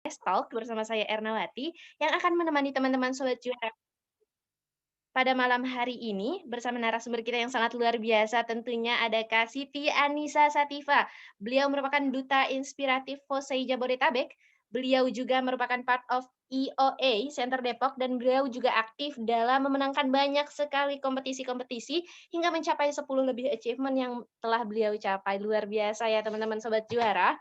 Talk bersama saya Ernawati yang akan menemani teman-teman Sobat Juara pada malam hari ini bersama narasumber kita yang sangat luar biasa tentunya ada Kak Siti Anissa Sativa. Beliau merupakan Duta Inspiratif FOSEI Jabodetabek. Beliau juga merupakan part of EOA Center Depok dan beliau juga aktif dalam memenangkan banyak sekali kompetisi-kompetisi hingga mencapai 10 lebih achievement yang telah beliau capai. Luar biasa ya teman-teman Sobat Juara.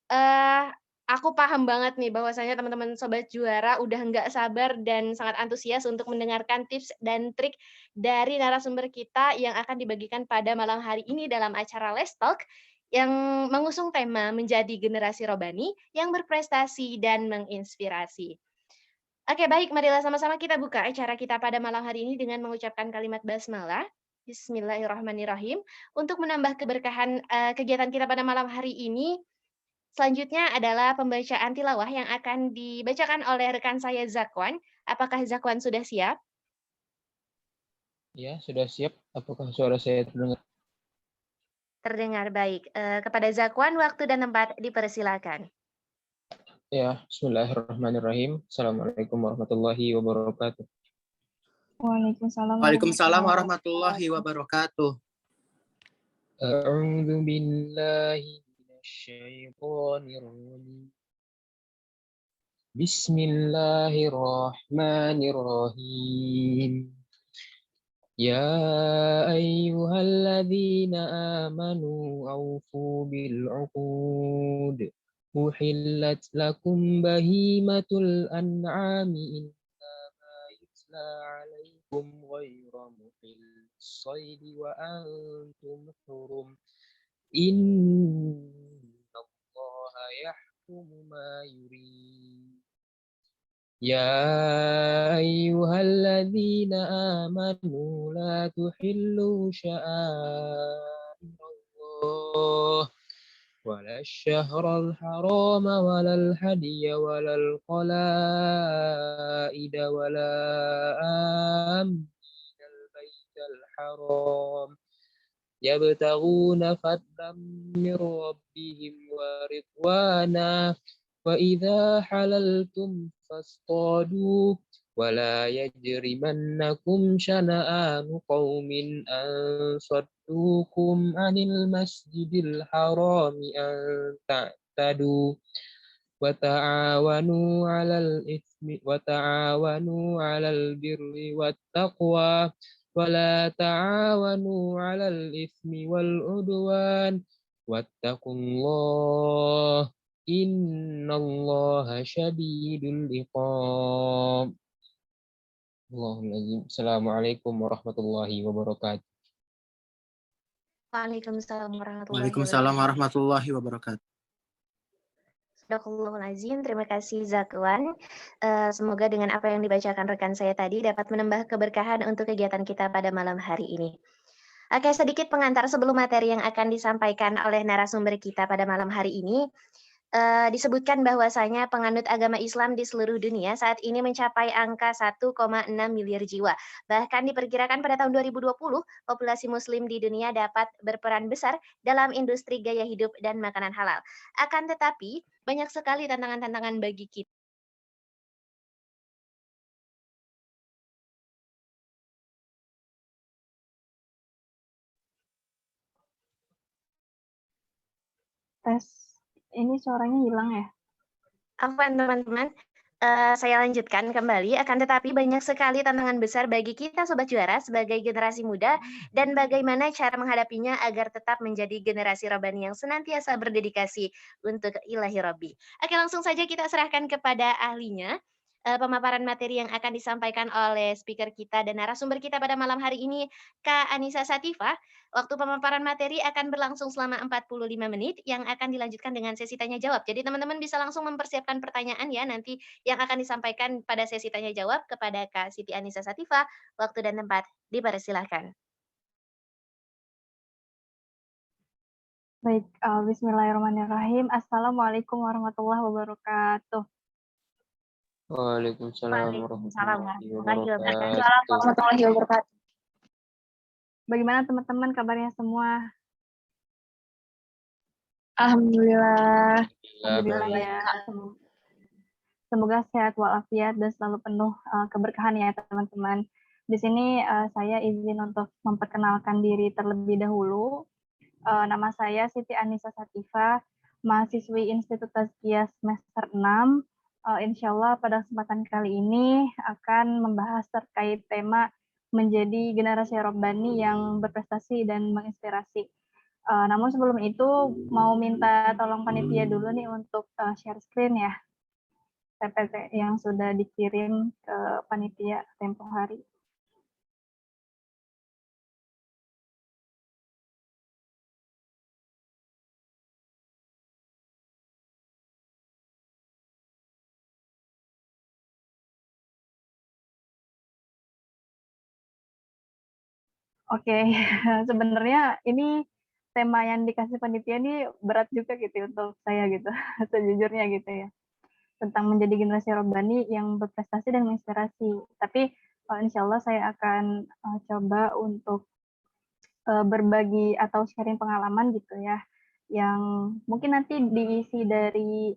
Eee, aku paham banget nih bahwasanya teman-teman Sobat Juara udah nggak sabar dan sangat antusias untuk mendengarkan tips dan trik dari narasumber kita yang akan dibagikan pada malam hari ini dalam acara Let's Talk yang mengusung tema menjadi generasi robani yang berprestasi dan menginspirasi. Oke baik, marilah sama-sama kita buka acara kita pada malam hari ini dengan mengucapkan kalimat basmalah. Bismillahirrahmanirrahim. Untuk menambah keberkahan, kegiatan kita pada malam hari ini, selanjutnya adalah pembacaan tilawah yang akan dibacakan oleh rekan saya Zakwan. Apakah Zakwan sudah siap? Ya, sudah siap. Apakah suara saya terdengar? Terdengar baik. Kepada Zakwan, waktu dan tempat dipersilakan. Ya, bismillahirrahmanirrahim. Assalamualaikum warahmatullahi wabarakatuh. Waalaikumsalam Waalaikumsalam warahmatullahi wabarakatuh. A'udzu billahi minasyaitonir rajim. Bismillahirrahmanirrahim. Ya ayyuhalladzina amanu awfu bil 'uqud. Uhillat lakum bahimatul an'ami illa ma yutla 'alaikum ghairu muhillis saidi wa antum hurum. Innallaha yahkumu ma yurid. يا أيها الذين آمنوا لا تحلوا شعائر الله ولا الشهر الحرام ولا الهدي ولا القلائد ولا آمين البيت الحرام يبتغون فضلا من ربهم ورضوانا وإذا حللتم فاصطادوا ولا يجرمنكم شنآن قوم أن صدوكم عن المسجد الحرام أن تعتدوا وتعاونوا على البر والتقوى ولا تعاونوا على الإثم والعدوان واتقوا الله Innallaha syadidul iqab. Allahul azim. Assalamualaikum warahmatullahi wabarakatuh. Waalaikumsalam warahmatullahi Waalaikumsalam wabarakatuh. warahmatullahi wabarakatuh. Sadaqallahul azim. Terima kasih Zakwan. Semoga dengan apa yang dibacakan rekan saya tadi dapat menambah keberkahan untuk kegiatan kita pada malam hari ini. Oke, sedikit pengantar sebelum materi yang akan disampaikan oleh narasumber kita pada malam hari ini. Disebutkan bahwasanya penganut agama Islam di seluruh dunia saat ini mencapai angka 1,6 miliar jiwa. Bahkan diperkirakan pada tahun 2020, populasi muslim di dunia dapat berperan besar dalam industri gaya hidup dan makanan halal. Akan tetapi, banyak sekali tantangan-tantangan bagi kita. Tes. Ini suaranya hilang ya? Afwan teman-teman, saya lanjutkan kembali, akan tetapi banyak sekali tantangan besar bagi kita Sobat Juara sebagai generasi muda dan bagaimana cara menghadapinya agar tetap menjadi generasi Rabbani yang senantiasa berdedikasi untuk ilahi Rabbi. Oke, langsung saja kita serahkan kepada ahlinya, pemaparan materi yang akan disampaikan oleh speaker kita dan narasumber kita pada malam hari ini, Kak Anissa Sativa. Waktu pemaparan materi akan berlangsung selama 45 menit yang akan dilanjutkan dengan sesi tanya jawab. Jadi teman-teman bisa langsung mempersiapkan pertanyaan ya nanti yang akan disampaikan pada sesi tanya jawab kepada Kak Siti Anissa Sativa. Waktu dan tempat dipersilahkan. Baik, bismillahirrahmanirrahim. Assalamualaikum warahmatullahi wabarakatuh. Waalaikumsalam Waalaikumsalam warahmatullahi warahmatullahi wabarakatuh. Warahmatullahi wabarakatuh. Bagaimana teman-teman kabarnya semua? Alhamdulillah. Alhamdulillah Baik. ya. Semoga sehat walafiat dan selalu penuh keberkahan ya teman-teman. Di sini saya izin untuk memperkenalkan diri terlebih dahulu. Nama saya Siti Anissa Satifah, mahasiswi Institut Tazkiyah semester 6. Insya Allah pada kesempatan kali ini akan membahas terkait tema menjadi generasi Robbani yang berprestasi dan menginspirasi. Namun sebelum itu mau minta tolong panitia dulu nih untuk share screen ya. PPT yang sudah dikirim ke panitia tempo hari. Oke, sebenarnya ini tema yang dikasih panitia ini berat juga gitu untuk saya gitu, sejujurnya gitu ya. Tentang menjadi generasi Robbani yang berprestasi dan menginspirasi. Tapi insya Allah saya akan coba untuk berbagi atau sharing pengalaman gitu ya, yang mungkin nanti diisi dari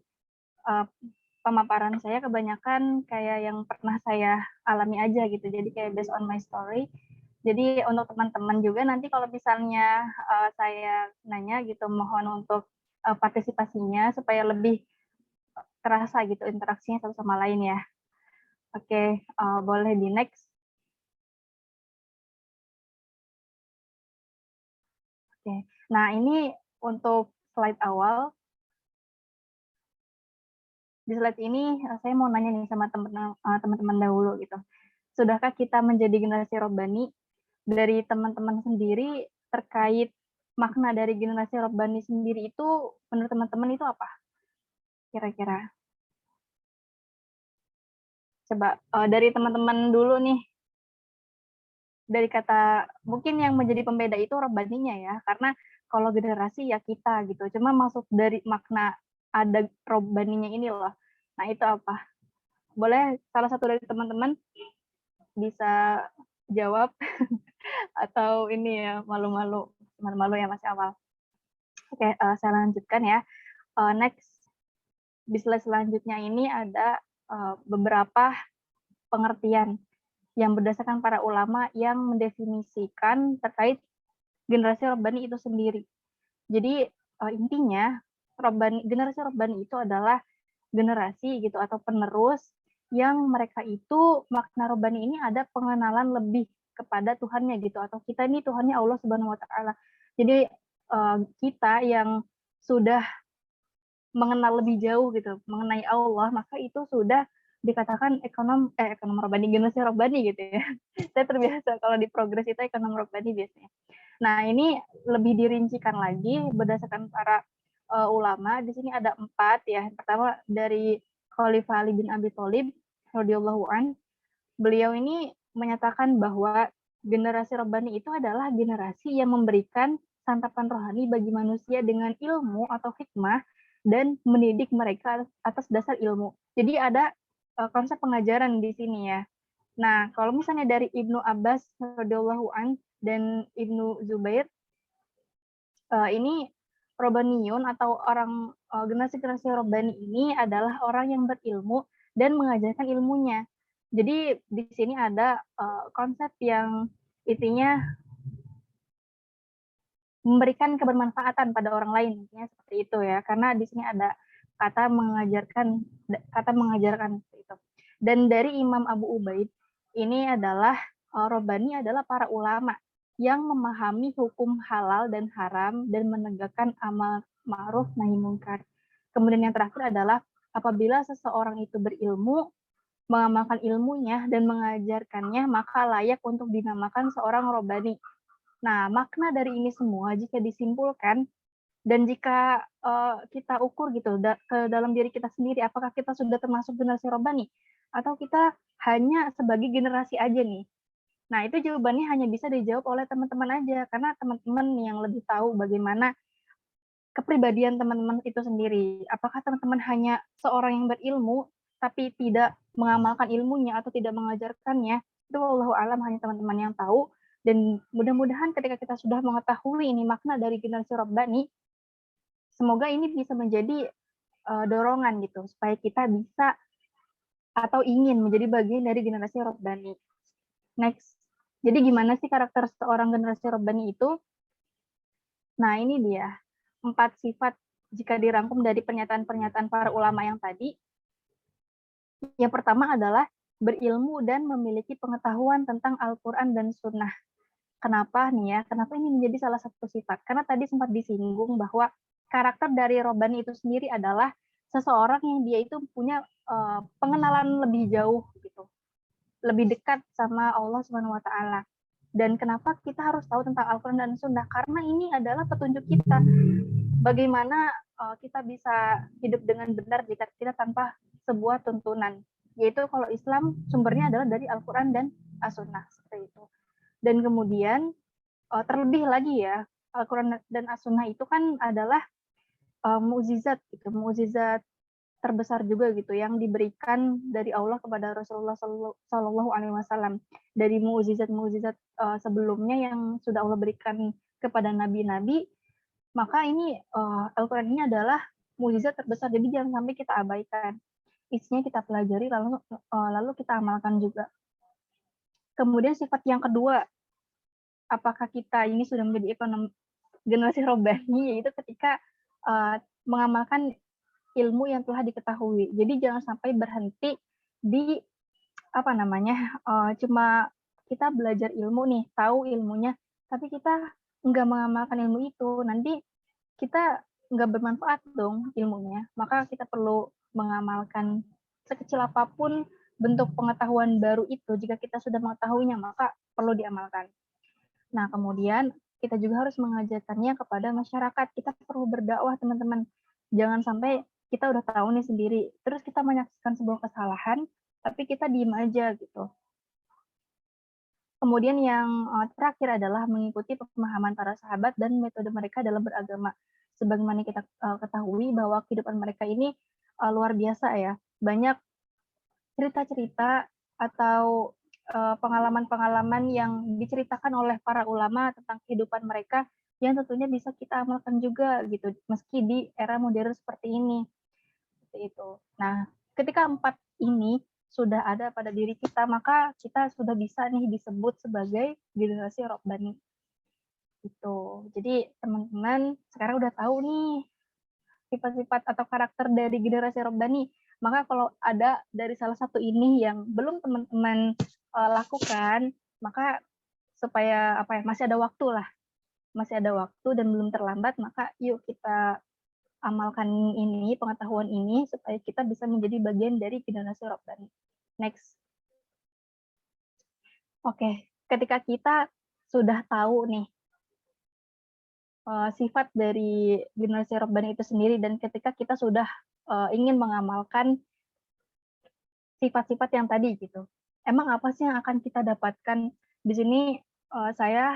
pemaparan saya kebanyakan kayak yang pernah saya alami aja gitu. Jadi kayak based on my story. Jadi untuk teman-teman juga nanti kalau misalnya saya nanya gitu, mohon untuk partisipasinya supaya lebih terasa gitu interaksinya satu sama lain ya. Oke, boleh di next. Oke, nah ini untuk slide awal. Di slide ini saya mau nanya nih sama teman-teman dahulu gitu. Sudahkah kita menjadi generasi Robbani? Dari teman-teman sendiri terkait makna dari generasi Robbani sendiri itu menurut teman-teman itu apa? Kira-kira. Coba dari teman-teman dulu nih. Dari kata mungkin yang menjadi pembeda itu Robbaninya ya, karena kalau generasi ya kita gitu. Cuma masuk dari makna ada Robbaninya ini loh. Nah, itu apa? Boleh salah satu dari teman-teman bisa jawab atau ini ya malu-malu ya masih awal. Oke, saya lanjutkan ya. Next, di slide selanjutnya ini ada beberapa pengertian yang berdasarkan para ulama yang mendefinisikan terkait generasi Robbani itu sendiri. Jadi intinya generasi Robbani itu adalah generasi gitu atau penerus yang mereka itu makna Robbani ini ada pengenalan lebih kepada Tuhannya gitu, atau kita ini Tuhannya Allah Subhanahu wa taala. Jadi kita yang sudah mengenal lebih jauh gitu mengenai Allah, maka itu sudah dikatakan ekonom Robbani, generasi Robbani gitu ya. Saya terbiasa kalau di progres itu ekonom Robbani biasanya. Nah, ini lebih dirincikan lagi berdasarkan para ulama. Di sini ada 4 ya. Pertama dari Khalifah Ali bin Abi Thalib radhiyallahu an. Beliau ini menyatakan bahwa generasi Robbani itu adalah generasi yang memberikan santapan rohani bagi manusia dengan ilmu atau hikmah dan mendidik mereka atas dasar ilmu. Jadi ada konsep pengajaran di sini ya. Nah, kalau misalnya dari Ibnu Abbas radhiyallahu an dan Ibnu Zubair, ini Robbaniyun atau orang generasi-generasi Robbani ini adalah orang yang berilmu dan mengajarkan ilmunya. Jadi di sini ada konsep yang intinya memberikan kebermanfaatan pada orang lain, intinya seperti itu ya. Karena di sini ada kata mengajarkan itu. Dan dari Imam Abu Ubaid ini adalah Robbani adalah para ulama yang memahami hukum halal dan haram dan menegakkan amal ma'ruf nahi munkar. Kemudian yang terakhir adalah apabila seseorang itu berilmu, mengamalkan ilmunya dan mengajarkannya, maka layak untuk dinamakan seorang Robbani. Nah, makna dari ini semua jika disimpulkan dan jika kita ukur gitu ke dalam diri kita sendiri, apakah kita sudah termasuk generasi Robbani atau kita hanya sebagai generasi aja nih. Nah, itu jawabannya hanya bisa dijawab oleh teman-teman aja, karena teman-teman yang lebih tahu bagaimana kepribadian teman-teman itu sendiri. Apakah teman-teman hanya seorang yang berilmu, tapi tidak mengamalkan ilmunya atau tidak mengajarkannya, itu wallahu alam hanya teman-teman yang tahu. Dan mudah-mudahan ketika kita sudah mengetahui ini makna dari generasi Robbani, semoga ini bisa menjadi dorongan gitu, supaya kita bisa atau ingin menjadi bagian dari generasi Rabbani. Next. Jadi gimana sih karakter seorang generasi Rabbani itu? Nah, ini dia. 4 sifat jika dirangkum dari pernyataan-pernyataan para ulama yang tadi. Yang pertama adalah berilmu dan memiliki pengetahuan tentang Al-Quran dan Sunnah. Kenapa nih ya? Kenapa ini menjadi salah satu sifat? Karena tadi sempat disinggung bahwa karakter dari Rabbani itu sendiri adalah seseorang yang dia itu punya pengenalan lebih jauh gitu, lebih dekat sama Allah Subhanahu wa taala. Dan kenapa kita harus tahu tentang Al-Quran dan Sunnah? Karena ini adalah petunjuk kita. Bagaimana kita bisa hidup dengan benar jika kita tanpa sebuah tuntunan. Yaitu kalau Islam sumbernya adalah dari Al-Quran dan As-Sunnah. Seperti itu. Dan kemudian terlebih lagi ya, Al-Quran dan As-Sunnah itu kan adalah mukjizat gitu, mukjizat terbesar juga gitu yang diberikan dari Allah kepada Rasulullah Shallallahu Alaihi Wasallam. Dari mukjizat-mukjizat sebelumnya yang sudah Allah berikan kepada nabi-nabi, maka ini Al-Quran ini adalah mukjizat terbesar. Jadi jangan sampai kita abaikan. Isinya kita pelajari lalu kita amalkan juga. Kemudian sifat yang kedua, apakah kita ini sudah menjadi generasi Rabbani, yaitu ketika mengamalkan ilmu yang telah diketahui. Jadi jangan sampai berhenti di cuma kita belajar ilmu nih, tahu ilmunya, tapi kita nggak mengamalkan ilmu itu, nanti kita nggak bermanfaat dong ilmunya. Maka kita perlu mengamalkan sekecil apapun bentuk pengetahuan baru itu. Jika kita sudah mengetahuinya, maka perlu diamalkan. Nah, kemudian kita juga harus mengajarkannya kepada masyarakat. Kita perlu berdakwah, teman-teman. Jangan sampai kita udah tahu nih sendiri, terus kita menyaksikan sebuah kesalahan, tapi kita diem aja gitu. Kemudian yang terakhir adalah mengikuti pemahaman para sahabat dan metode mereka dalam beragama. Sebagaimana kita ketahui bahwa kehidupan mereka ini luar biasa ya. Banyak cerita-cerita atau pengalaman-pengalaman yang diceritakan oleh para ulama tentang kehidupan mereka yang tentunya bisa kita amalkan juga gitu, meski di era modern seperti ini. Seperti itu. Nah, ketika 4 ini sudah ada pada diri kita, maka kita sudah bisa nih disebut sebagai generasi Rabbani. Gitu. Jadi teman-teman sekarang udah tahu nih sifat-sifat atau karakter dari generasi Rabbani. Maka kalau ada dari salah satu ini yang belum teman-teman lakukan, maka supaya masih ada waktu lah. Masih ada waktu dan belum terlambat, maka yuk kita amalkan ini, pengetahuan ini, supaya kita bisa menjadi bagian dari generasi Rabbani. Next. Oke, ketika kita sudah tahu nih sifat dari generasi Rabbani itu sendiri, dan ketika kita sudah ingin mengamalkan sifat-sifat yang tadi gitu, emang apa sih yang akan kita dapatkan? Di sini saya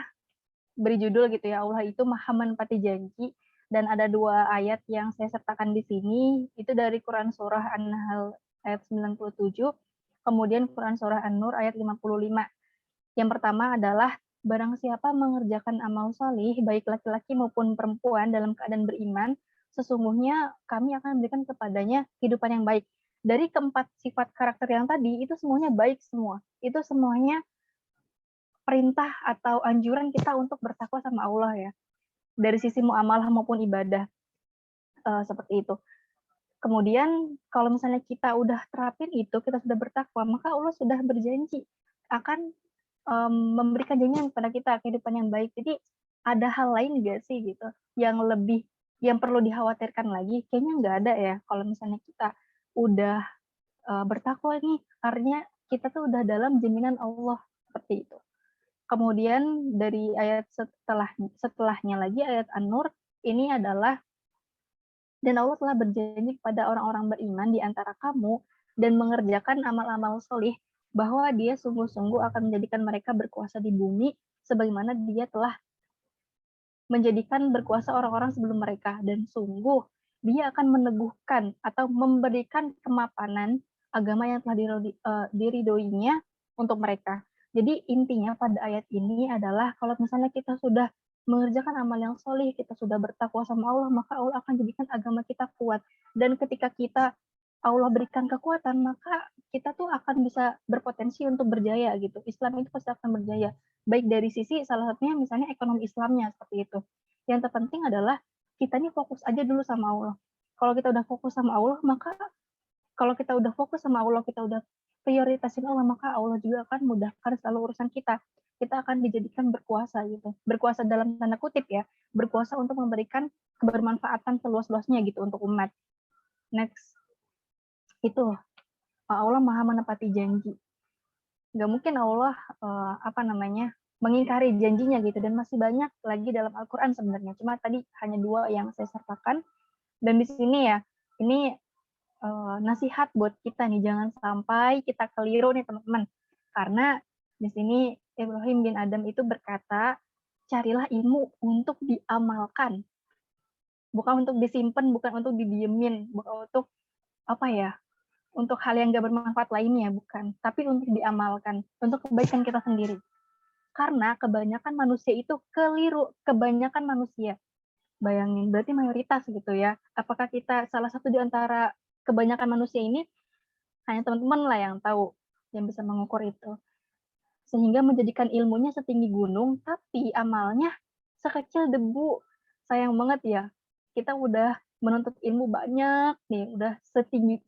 beri judul gitu ya, Allah itu Maha menepati janji. Dan ada 2 ayat yang saya sertakan di sini, itu dari Quran Surah An-Nahl ayat 97, kemudian Quran Surah An-Nur ayat 55. Yang pertama adalah, barang siapa mengerjakan amal salih, baik laki-laki maupun perempuan dalam keadaan beriman, sesungguhnya kami akan memberikan kepadanya kehidupan yang baik. Dari keempat sifat karakter yang tadi, itu semuanya baik semua. Itu semuanya perintah atau anjuran kita untuk bertakwa sama Allah ya. Dari sisi muamalah maupun ibadah, seperti itu. Kemudian kalau misalnya kita udah terapin itu, kita sudah bertakwa, maka Allah sudah berjanji akan memberikan janjian kepada kita kehidupan yang baik. Jadi ada hal lain nggak sih gitu yang perlu dikhawatirkan lagi? Kayaknya nggak ada ya. Kalau misalnya kita udah bertakwa nih, artinya kita tuh udah dalam jaminan Allah, seperti itu. Kemudian dari ayat setelahnya lagi, ayat An-Nur, ini adalah, dan Allah telah berjanji kepada orang-orang beriman di antara kamu dan mengerjakan amal-amal solih, bahwa dia sungguh-sungguh akan menjadikan mereka berkuasa di bumi, sebagaimana dia telah menjadikan berkuasa orang-orang sebelum mereka. Dan sungguh, dia akan meneguhkan atau memberikan kemapanan agama yang telah diridhoinya untuk mereka. Jadi intinya pada ayat ini adalah kalau misalnya kita sudah mengerjakan amal yang solih, kita sudah bertakwa sama Allah, maka Allah akan jadikan agama kita kuat. Dan ketika kita Allah berikan kekuatan, maka kita tuh akan bisa berpotensi untuk berjaya gitu. Islam itu pasti akan berjaya. Baik dari sisi salah satunya misalnya ekonomi Islamnya seperti itu. Yang terpenting adalah kita nih fokus aja dulu sama Allah. Kalau kita udah fokus sama Allah, maka kalau kita udah fokus sama Allah, kita udah prioritasin Allah, maka Allah juga akan mudahkan selalu urusan kita. Kita akan dijadikan berkuasa gitu. Berkuasa dalam tanda kutip ya. Berkuasa untuk memberikan kebermanfaatan seluas-luasnya gitu untuk umat. Next. Itu Allah maha menepati janji. Nggak mungkin Allah mengingkari janjinya gitu, dan masih banyak lagi dalam Al-Quran sebenarnya. Cuma tadi hanya 2 yang saya sertakan. Dan di sini ya, ini nasihat buat kita nih, jangan sampai kita keliru nih teman-teman. Karena di sini Ibrahim bin Adam itu berkata, carilah ilmu untuk diamalkan. Bukan untuk disimpan, bukan untuk didiemin, bukan untuk untuk hal yang gak bermanfaat lainnya, bukan. Tapi untuk diamalkan, untuk kebaikan kita sendiri. Karena kebanyakan manusia itu keliru, kebanyakan manusia. Bayangin, berarti mayoritas gitu ya. Apakah kita salah satu di antara kebanyakan manusia ini? Hanya teman-teman lah yang tahu, yang bisa mengukur itu. Sehingga menjadikan ilmunya setinggi gunung, tapi amalnya sekecil debu. Sayang banget ya, kita udah menuntut ilmu banyak nih, udah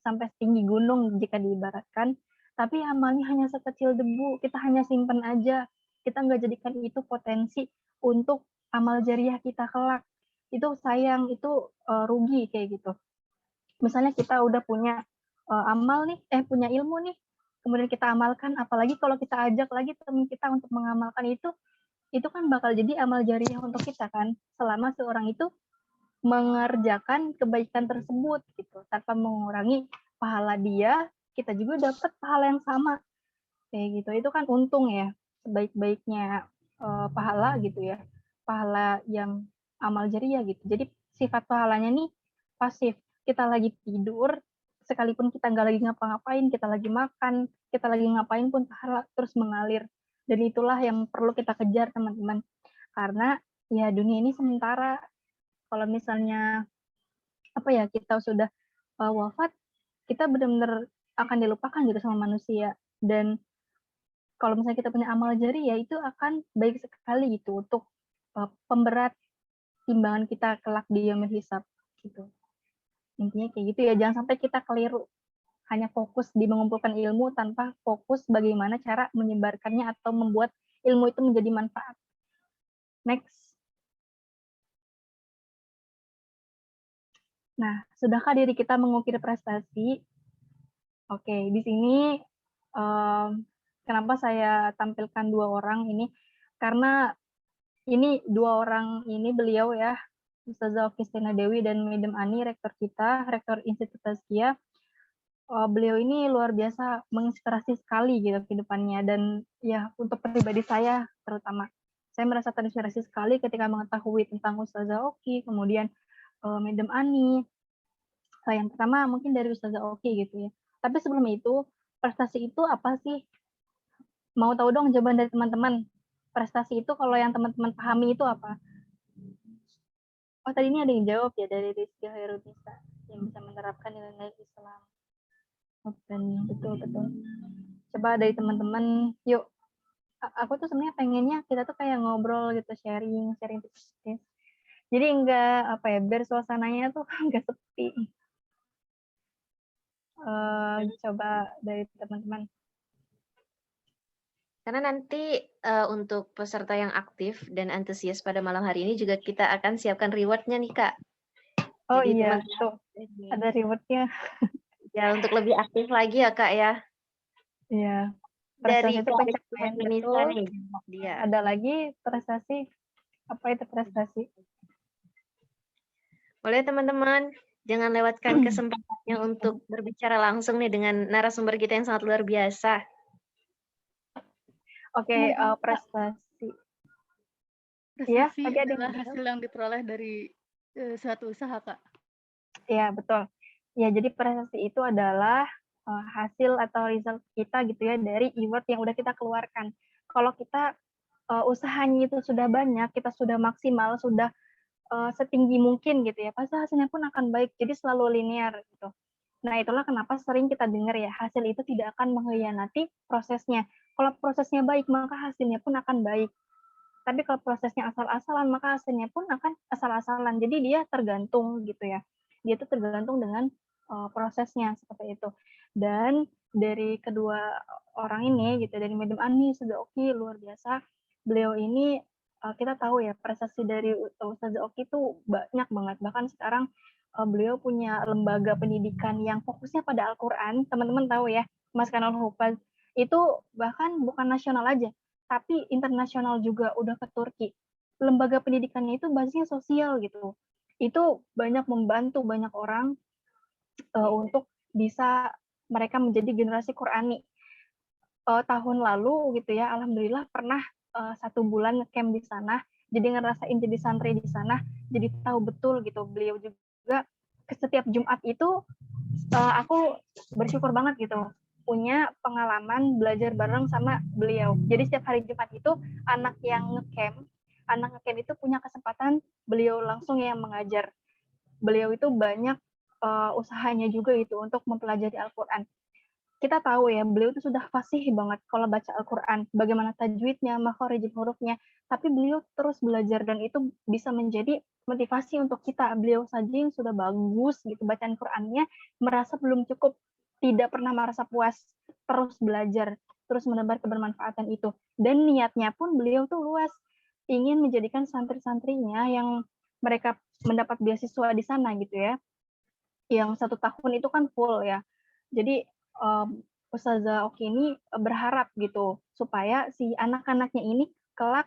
sampai setinggi gunung jika diibaratkan, tapi amalnya hanya sekecil debu, kita hanya simpen aja, kita nggak jadikan itu potensi untuk amal jariah kita kelak. Itu sayang, itu rugi kayak gitu. Misalnya kita udah punya punya ilmu nih, kemudian kita amalkan, apalagi kalau kita ajak lagi teman kita untuk mengamalkan itu kan bakal jadi amal jariah untuk kita kan, selama seorang itu mengerjakan kebaikan tersebut gitu, tanpa mengurangi pahala dia, kita juga dapat pahala yang sama kayak gitu. Itu kan untung ya, sebaik-baiknya pahala gitu ya, pahala yang amal jariah gitu. Jadi sifat pahalanya nih pasif, kita lagi tidur, sekalipun kita nggak lagi ngapa-ngapain, kita lagi makan, kita lagi ngapain pun pahala terus mengalir. Dan itulah yang perlu kita kejar teman-teman, karena ya dunia ini sementara. Kalau misalnya kita sudah wafat, kita benar-benar akan dilupakan gitu sama manusia. Dan kalau misalnya kita punya amal jariah, itu akan baik sekali gitu untuk pemberat timbangan kita kelak di yaumul hisab gitu. Intinya kayak gitu ya, jangan sampai kita keliru hanya fokus di mengumpulkan ilmu tanpa fokus bagaimana cara menyebarkannya atau membuat ilmu itu menjadi manfaat. Next. Nah, sudahkah diri kita mengukir prestasi? Oke, di sini kenapa saya tampilkan 2 orang ini? Karena ini 2 orang ini beliau ya, Ustazah Okistina Dewi dan Madam Ani, rektor kita, rektor Institut Tazkiyah. Beliau ini luar biasa menginspirasi sekali gitu kehidupannya, dan ya untuk pribadi saya terutama. Saya merasa terinspirasi sekali ketika mengetahui tentang Ustazah Oki, kemudian Madam Ani. Yang pertama mungkin dari Ustazah Oki gitu ya. Tapi sebelum itu, prestasi itu apa sih? Mau tahu dong jawaban dari teman-teman. Prestasi itu kalau yang teman-teman pahami itu apa? Oh, tadi ini ada yang jawab ya dari Rizky Hairunisa, yang bisa menerapkan nilai-nilai Islam. Betul. Coba dari teman-teman, yuk. Aku tuh sebenarnya pengennya kita tuh kayak ngobrol gitu, sharing tips. Jadi enggak biar suasananya tuh enggak sepi. Coba dari teman-teman. Karena nanti untuk peserta yang aktif dan antusias pada malam hari ini juga kita akan siapkan reward-nya nih, Kak. Oh jadi iya, tuh ada reward-nya. Ya, untuk lebih aktif lagi ya, Kak ya. Iya. Dari Prestasi itu pencapaian, betul. nih, dia. Ada lagi prestasi, apa itu prestasi? Boleh teman-teman, jangan lewatkan kesempatannya untuk berbicara langsung nih dengan narasumber kita yang sangat luar biasa. Oke, prestasi. Prestasi adalah hasil yang diperoleh dari suatu usaha, Kak. Iya, betul. Ya, jadi prestasi itu adalah hasil atau result kita gitu ya dari effort yang udah kita keluarkan. Kalau kita usahanya itu sudah banyak, kita sudah maksimal, sudah setinggi mungkin gitu ya, pasti hasilnya pun akan baik. Jadi selalu linear gitu. Nah, itulah kenapa sering kita dengar ya, hasil itu tidak akan mengkhianati prosesnya. Kalau prosesnya baik, maka hasilnya pun akan baik. Tapi kalau prosesnya asal-asalan, maka hasilnya pun akan asal-asalan. Jadi dia tergantung gitu ya. Dia itu tergantung dengan prosesnya seperti itu. Dan dari kedua orang ini gitu, dari Madam Ani, Ustazah Oki luar biasa. Beliau ini kita tahu ya prestasi dari Ustazah Oki itu banyak banget. Bahkan sekarang beliau punya lembaga pendidikan yang fokusnya pada Al-Quran. Teman-teman tahu ya, Mas Kanal Hufaz itu bahkan bukan nasional aja, tapi internasional juga udah ke Turki. Lembaga pendidikannya itu basisnya sosial gitu. Itu banyak membantu banyak orang untuk bisa mereka menjadi generasi Qurani. Tahun lalu gitu ya, alhamdulillah pernah 1 bulan ngecamp di sana, jadi ngerasain jadi santri di sana, jadi tahu betul gitu. Beliau juga setiap Jumat itu aku bersyukur banget gitu punya pengalaman belajar bareng sama beliau. Jadi setiap hari Jumat itu anak ngecamp itu punya kesempatan beliau langsung yang mengajar. Beliau itu banyak usahanya juga itu untuk mempelajari Al-Quran. Kita tahu ya, beliau itu sudah fasih banget kalau baca Al-Quran, bagaimana tajwidnya, makharijul hurufnya, tapi beliau terus belajar dan itu bisa menjadi motivasi untuk kita. Beliau saja yang sudah bagus gitu bacaan Qurannya, merasa belum cukup, tidak pernah merasa puas, terus belajar, terus menebar kebermanfaatan itu. Dan niatnya pun beliau tuh luas, ingin menjadikan santri-santrinya yang mereka mendapat beasiswa di sana gitu ya, yang 1 tahun itu kan full ya. Jadi Ustazah Oki ini berharap gitu supaya si anak-anaknya ini kelak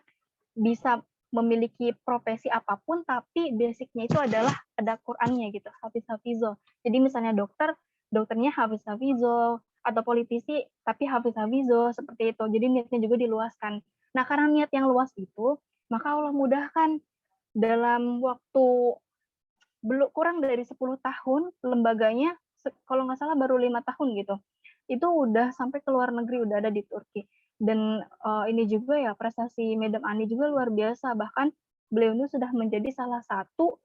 bisa memiliki profesi apapun tapi basicnya itu adalah ada Qurannya gitu, hafiz-hafizah. Jadi misalnya dokternya hafiz-hafizah, atau politisi tapi hafiz-hafizah seperti itu. Jadi niatnya juga diluaskan. Nah, karena niat yang luas itu, maka Allah mudahkan dalam waktu belum kurang dari 10 tahun lembaganya, kalau nggak salah baru 5 tahun gitu. Itu udah sampai ke luar negeri, udah ada di Turki. Dan ini juga ya prestasi Madam Ani juga luar biasa. Bahkan beliau ini sudah menjadi salah satu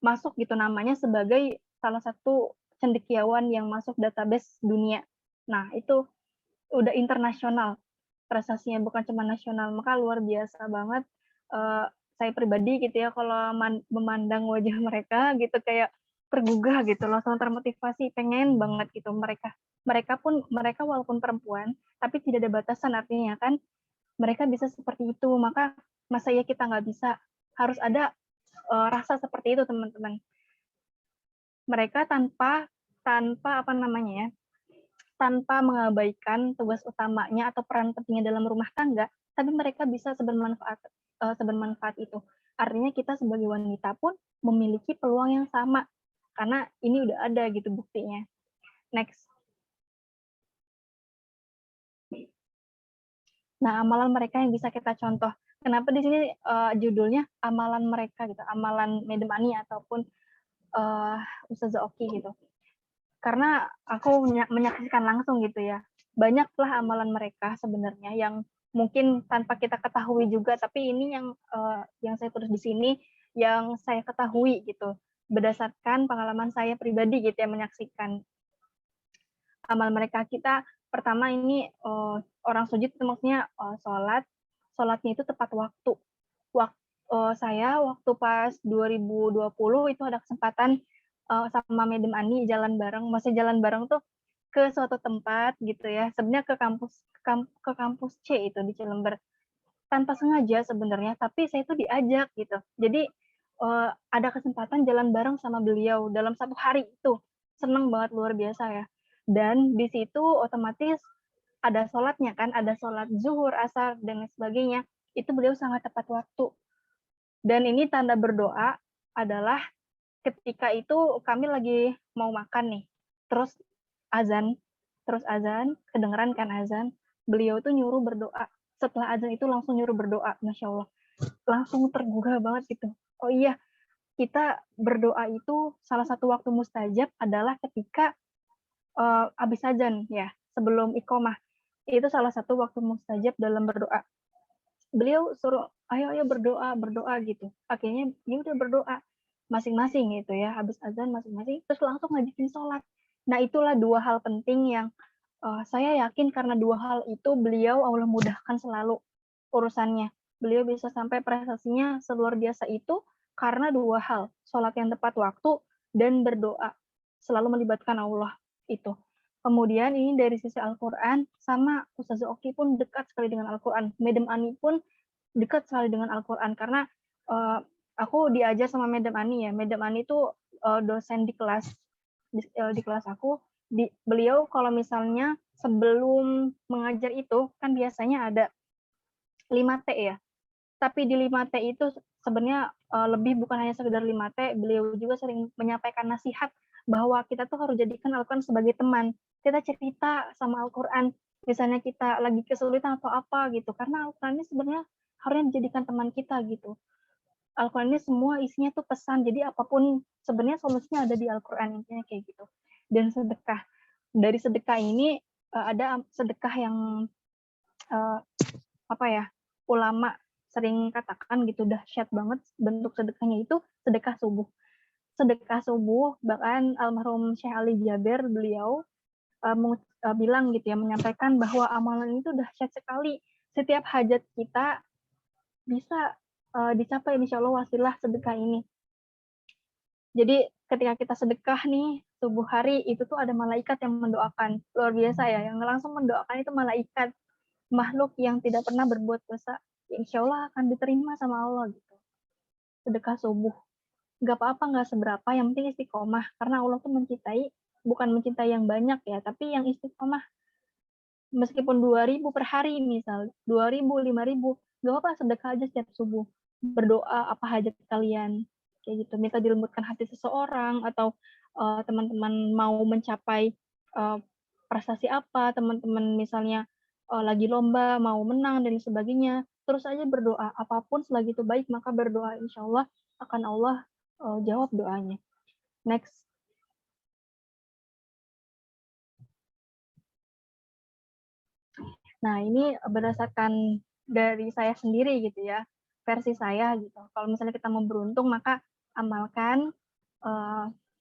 masuk gitu namanya sebagai salah satu cendekiawan yang masuk database dunia. Nah, itu udah internasional prestasinya, bukan cuma nasional. Maka luar biasa banget. Saya pribadi gitu ya kalau memandang wajah mereka gitu kayak tergugah gitu, langsung termotivasi, pengen banget gitu mereka walaupun perempuan tapi tidak ada batasan, artinya kan mereka bisa seperti itu. Maka masa ya kita nggak bisa, harus ada rasa seperti itu teman-teman. Mereka tanpa apa namanya ya, tanpa mengabaikan tugas utamanya atau peran pentingnya dalam rumah tangga, tapi mereka bisa sebermanfaat itu. Artinya kita sebagai wanita pun memiliki peluang yang sama, karena ini udah ada gitu buktinya. Next. Nah, amalan mereka yang bisa kita contoh. Kenapa di sini judulnya amalan mereka gitu, amalan Madam Ani ataupun Ustazah Oki gitu. Karena aku menyaksikan langsung gitu ya. Banyaklah amalan mereka sebenarnya yang mungkin tanpa kita ketahui juga, tapi ini yang saya tulis di sini yang saya ketahui gitu, berdasarkan pengalaman saya pribadi gitu ya, menyaksikan amal mereka. Kita pertama ini orang sujud itu maksudnya sholatnya itu tepat waktu. Saya waktu pas 2020 itu ada kesempatan sama Madam Ani jalan bareng tuh ke suatu tempat gitu ya, sebenarnya ke kampus C itu di Cilember, tanpa sengaja sebenarnya, tapi saya itu diajak gitu. Jadi ada kesempatan jalan bareng sama beliau dalam 1 hari itu, seneng banget, luar biasa ya. Dan di situ otomatis ada sholatnya kan, ada sholat zuhur, asar, dan lain sebagainya, itu beliau sangat tepat waktu. Dan ini tanda berdoa adalah ketika itu kami lagi mau makan nih, terus azan, kedengeran kan azan, beliau tuh nyuruh berdoa. Setelah azan itu langsung nyuruh berdoa, Masya Allah. Langsung tergugah banget gitu. Oh iya, kita berdoa itu salah satu waktu mustajab adalah ketika habis azan ya, sebelum iqomah. Itu salah satu waktu mustajab dalam berdoa. Beliau suruh, ayo berdoa gitu. Akhirnya dia udah berdoa. masing-masing gitu ya, habis azan masing-masing, terus langsung ngajakin sholat. Nah itulah 2 hal penting yang saya yakin karena 2 hal itu beliau Allah mudahkan selalu urusannya. Beliau bisa sampai prestasinya seluar biasa itu karena 2 hal, sholat yang tepat waktu dan berdoa. Selalu melibatkan Allah itu. Kemudian ini dari sisi Al-Quran, sama Ustazah Oki pun dekat sekali dengan Al-Quran. Madam Ani pun dekat sekali dengan Al-Quran karena aku diajar sama Madam Ani ya. Madam Ani itu dosen di kelas aku. Beliau kalau misalnya sebelum mengajar itu kan biasanya ada 5T ya. Tapi di 5T itu sebenarnya lebih bukan hanya sekedar 5T, beliau juga sering menyampaikan nasihat bahwa kita tuh harus jadikan Al-Quran sebagai teman. Kita cerita sama Al-Quran, misalnya kita lagi kesulitan atau apa gitu, karena Al-Quran ini sebenarnya harusnya dijadikan teman kita gitu. Al-Quran ini semua isinya tuh pesan, jadi apapun sebenarnya solusinya ada di Al-Quran, intinya kayak gitu. Dan sedekah, dari sedekah ini ada sedekah yang ulama sering katakan gitu, dahsyat banget bentuk sedekahnya itu sedekah subuh. Sedekah subuh, bahkan almarhum Syekh Ali Jaber beliau bilang gitu ya, menyampaikan bahwa amalan itu dahsyat sekali. Setiap hajat kita bisa dicapai insya Allah wasilah sedekah ini. Jadi ketika kita sedekah nih subuh hari itu tuh ada malaikat yang mendoakan, luar biasa ya, yang langsung mendoakan itu malaikat, makhluk yang tidak pernah berbuat dosa, insya Allah akan diterima sama Allah gitu. Sedekah subuh, nggak apa-apa, nggak seberapa, yang penting istiqomah, karena Allah tuh bukan mencintai yang banyak ya, tapi yang istiqomah. Meskipun 2.000 per hari misal, 2.000, 5.000, nggak apa-apa, sedekah aja setiap subuh. Berdoa apa hajat kalian, kayak gitu. Minta dilembutkan hati seseorang, atau teman-teman mau mencapai prestasi apa, teman-teman misalnya lagi lomba, mau menang, dan sebagainya. Terus aja berdoa, apapun selagi itu baik, maka berdoa, insya Allah akan Allah jawab doanya. Next. Nah, ini berdasarkan dari saya sendiri gitu ya, versi saya gitu. Kalau misalnya kita mau beruntung, maka amalkan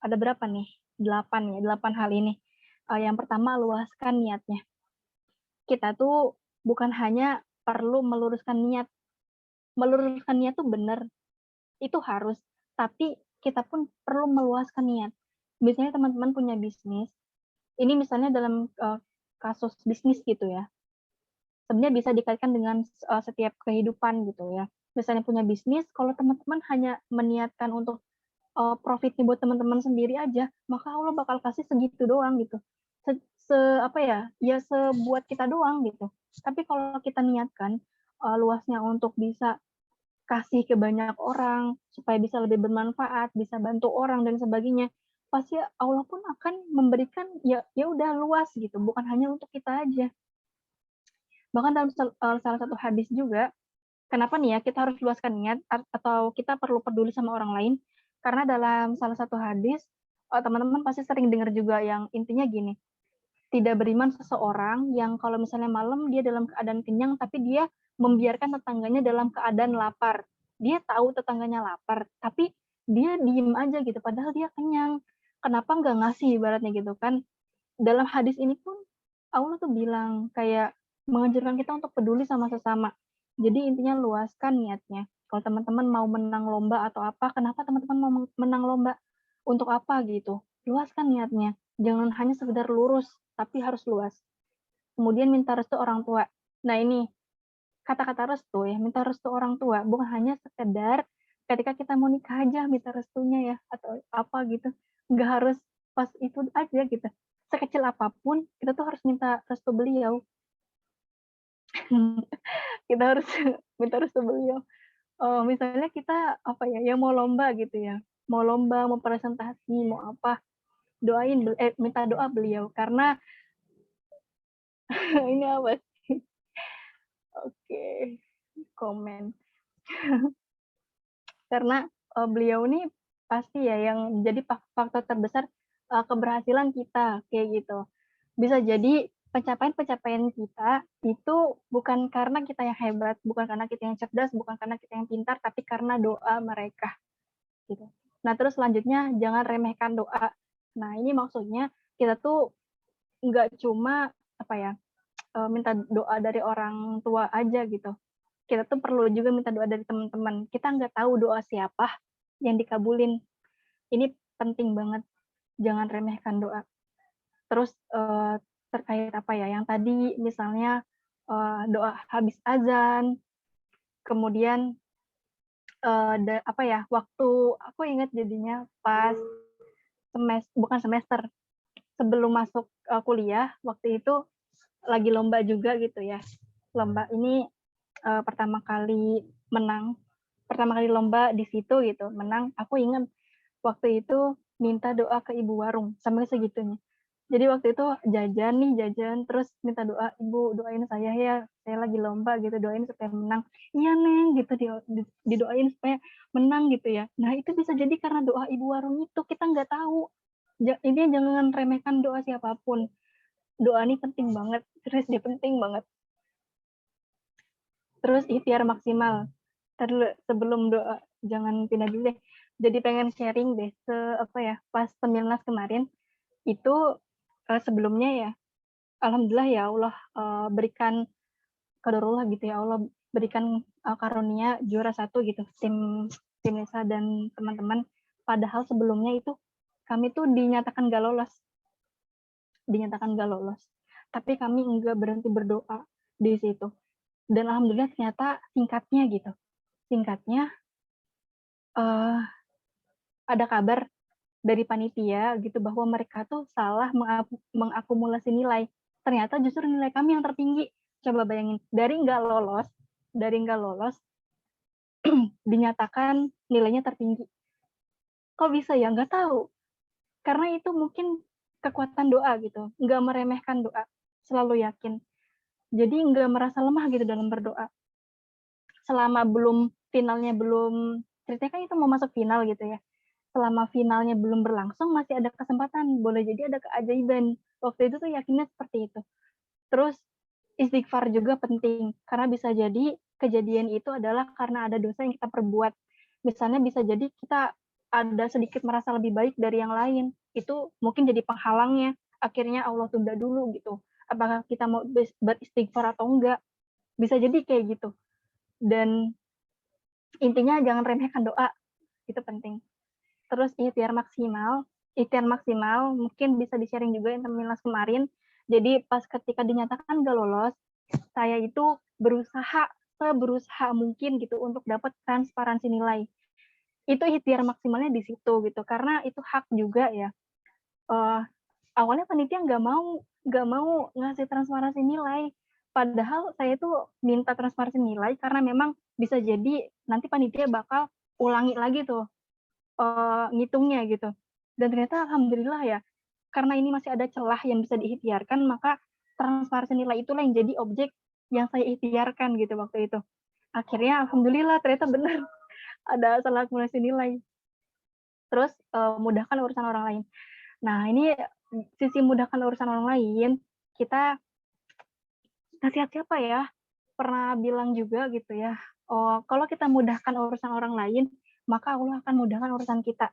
ada berapa nih? 8 hal ini. Yang pertama, luaskan niatnya. Kita tuh bukan hanya perlu meluruskan niat. Meluruskan niat tuh benar, itu harus. Tapi kita pun perlu meluaskan niat. Biasanya teman-teman punya bisnis, ini misalnya dalam kasus bisnis gitu ya, sebenarnya bisa dikaitkan dengan setiap kehidupan gitu ya. Misalnya punya bisnis, kalau teman-teman hanya meniatkan untuk profitnya buat teman-teman sendiri aja, maka Allah bakal kasih segitu doang gitu. Sebuat kita doang gitu. Tapi kalau kita niatkan luasnya untuk bisa kasih ke banyak orang, supaya bisa lebih bermanfaat, bisa bantu orang dan sebagainya, pasti Allah pun akan memberikan ya udah luas gitu, bukan hanya untuk kita aja. Bahkan dalam salah satu hadis juga, kenapa nih ya kita harus luaskan niat atau kita perlu peduli sama orang lain? Karena dalam salah satu hadis, teman-teman pasti sering dengar juga yang intinya gini, tidak beriman seseorang yang kalau misalnya malam dia dalam keadaan kenyang, tapi dia membiarkan tetangganya dalam keadaan lapar. Dia tahu tetangganya lapar, tapi dia diem aja gitu, padahal dia kenyang. Kenapa nggak ngasih ibaratnya gitu kan? Dalam hadis ini pun Allah tuh bilang kayak menganjurkan kita untuk peduli sama sesama. Jadi intinya luaskan niatnya. Kalau teman-teman mau menang lomba atau apa, kenapa teman-teman mau menang lomba? Untuk apa gitu? Luaskan niatnya. Jangan hanya sekedar lurus, tapi harus luas. Kemudian minta restu orang tua. Nah ini, kata-kata restu ya, minta restu orang tua. Bukan hanya sekedar ketika kita mau nikah aja minta restunya ya, atau apa gitu. Nggak harus pas itu aja gitu. Sekecil apapun, kita tuh harus minta restu beliau. Kita harus minta restu beliau. Misalnya kita yang mau lomba gitu ya, mau lomba, mau presentasi, mau apa, minta doa beliau karena ini apa sih? Oke, komen. Karena beliau ini pasti ya yang jadi faktor terbesar keberhasilan kita kayak gitu. Bisa jadi pencapaian kita itu bukan karena kita yang hebat, bukan karena kita yang cerdas, bukan karena kita yang pintar, tapi karena doa mereka gitu. Nah, terus selanjutnya jangan remehkan doa. Nah, ini maksudnya kita tuh nggak cuma minta doa dari orang tua aja gitu. Kita tuh perlu juga minta doa dari teman-teman. Kita nggak tahu doa siapa yang dikabulin. Ini penting banget. Jangan remehkan doa. Terus terkait yang tadi misalnya doa habis azan, kemudian waktu aku ingat jadinya pas bukan semester, sebelum masuk kuliah, waktu itu lagi lomba juga gitu ya. Lomba ini pertama kali lomba di situ gitu, menang. Aku ingat waktu itu minta doa ke ibu warung sampai segitunya. Jadi waktu itu jajan, terus minta doa, "Ibu, doain saya ya, saya lagi lomba gitu, doain supaya menang." "Iya, Neng," gitu, didoain supaya menang gitu ya. Nah, itu bisa jadi karena doa ibu warung itu, kita nggak tahu. Ini jangan remehkan doa siapapun. Doa ini penting banget, serius dia penting banget. Terus ikhtiar maksimal. Sebelum doa, jangan pindah dulu deh. Jadi pengen sharing deh, pas Pemilnas kemarin, itu sebelumnya ya, alhamdulillah ya Allah berikan qadarullah gitu ya, Allah berikan karunia juara 1 gitu, tim Nisa dan teman-teman. Padahal sebelumnya itu kami tuh dinyatakan gak lolos. Tapi kami enggak berhenti berdoa di situ. Dan alhamdulillah ternyata singkatnya ada kabar dari panitia gitu bahwa mereka tuh salah mengakumulasi nilai. Ternyata justru nilai kami yang tertinggi. Coba bayangin, dari nggak lolos dinyatakan nilainya tertinggi. Kok bisa ya? Nggak tahu. Karena itu mungkin kekuatan doa gitu. Nggak meremehkan doa. Selalu yakin. Jadi nggak merasa lemah gitu dalam berdoa. Selama finalnya belum, ceritanya kan itu mau masuk final gitu ya. Selama finalnya belum berlangsung, masih ada kesempatan. Boleh jadi ada keajaiban. Waktu itu tuh yakinnya seperti itu. Terus istighfar juga penting. Karena bisa jadi kejadian itu adalah karena ada dosa yang kita perbuat. Misalnya bisa jadi kita ada sedikit merasa lebih baik dari yang lain. Itu mungkin jadi penghalangnya. Akhirnya Allah tunda dulu gitu. Apakah kita mau beristighfar atau enggak. Bisa jadi kayak gitu. Dan intinya jangan remehkan doa. Itu penting. Terus ikhtiar maksimal mungkin bisa di-sharing juga yang Pemilnas kemarin. Jadi pas ketika dinyatakan gak lolos, saya itu berusaha mungkin gitu untuk dapat transparansi nilai. Itu ikhtiar maksimalnya di situ gitu, karena itu hak juga ya. Awalnya panitia nggak mau ngasih transparansi nilai. Padahal saya tuh minta transparansi nilai karena memang bisa jadi nanti panitia bakal ulangi lagi tuh ngitungnya gitu. Dan ternyata alhamdulillah ya, karena ini masih ada celah yang bisa diikhtiarkan, maka transparansi nilai itulah yang jadi objek yang saya ikhtiarkan gitu waktu itu. Akhirnya alhamdulillah ternyata benar ada salah akumulasi nilai. Terus mudahkan urusan orang lain. Nah, ini sisi mudahkan urusan orang lain, kita nasihat siapa ya? Pernah bilang juga gitu ya, kalau kita mudahkan urusan orang lain, maka Allah akan mudahkan urusan kita.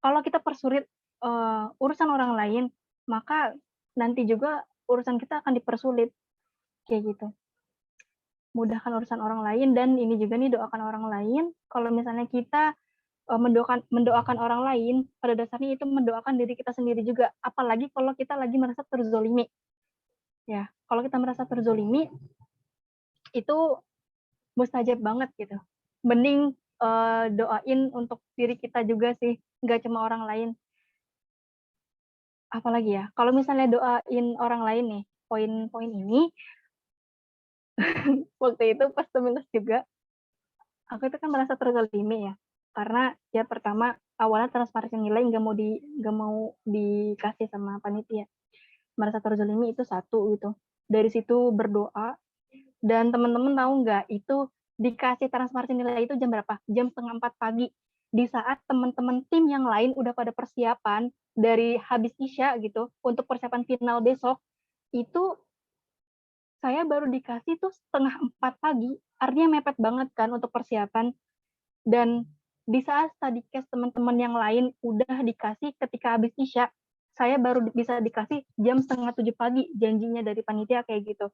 Kalau kita persulit urusan orang lain, maka nanti juga urusan kita akan dipersulit. Kayak gitu. Mudahkan urusan orang lain, dan ini juga nih doakan orang lain. Kalau misalnya kita mendoakan orang lain, pada dasarnya itu mendoakan diri kita sendiri juga. Apalagi kalau kita lagi merasa terzolimi. Ya, kalau kita merasa terzolimi, itu mustajab banget gitu. Mending doain untuk diri kita juga sih, nggak cuma orang lain. Apalagi ya, kalau misalnya doain orang lain nih, poin-poin ini, waktu itu pas Pemilnas juga, aku itu kan merasa terzalimi ya, karena ya pertama awalnya transparansi nilai nggak mau dikasih sama panitia, merasa terzalimi itu satu gitu. Dari situ berdoa, dan teman-teman tahu nggak, itu dikasih transparansi nilai itu jam berapa? Jam 3:30 pagi. Di saat teman-teman tim yang lain udah pada persiapan dari habis Isya gitu untuk persiapan final besok, itu saya baru dikasih tuh 3:30 pagi. Artinya mepet banget kan untuk persiapan. Dan di saat study case teman-teman yang lain udah dikasih ketika habis Isya, saya baru bisa dikasih jam 6:30 pagi, janjinya dari panitia kayak gitu.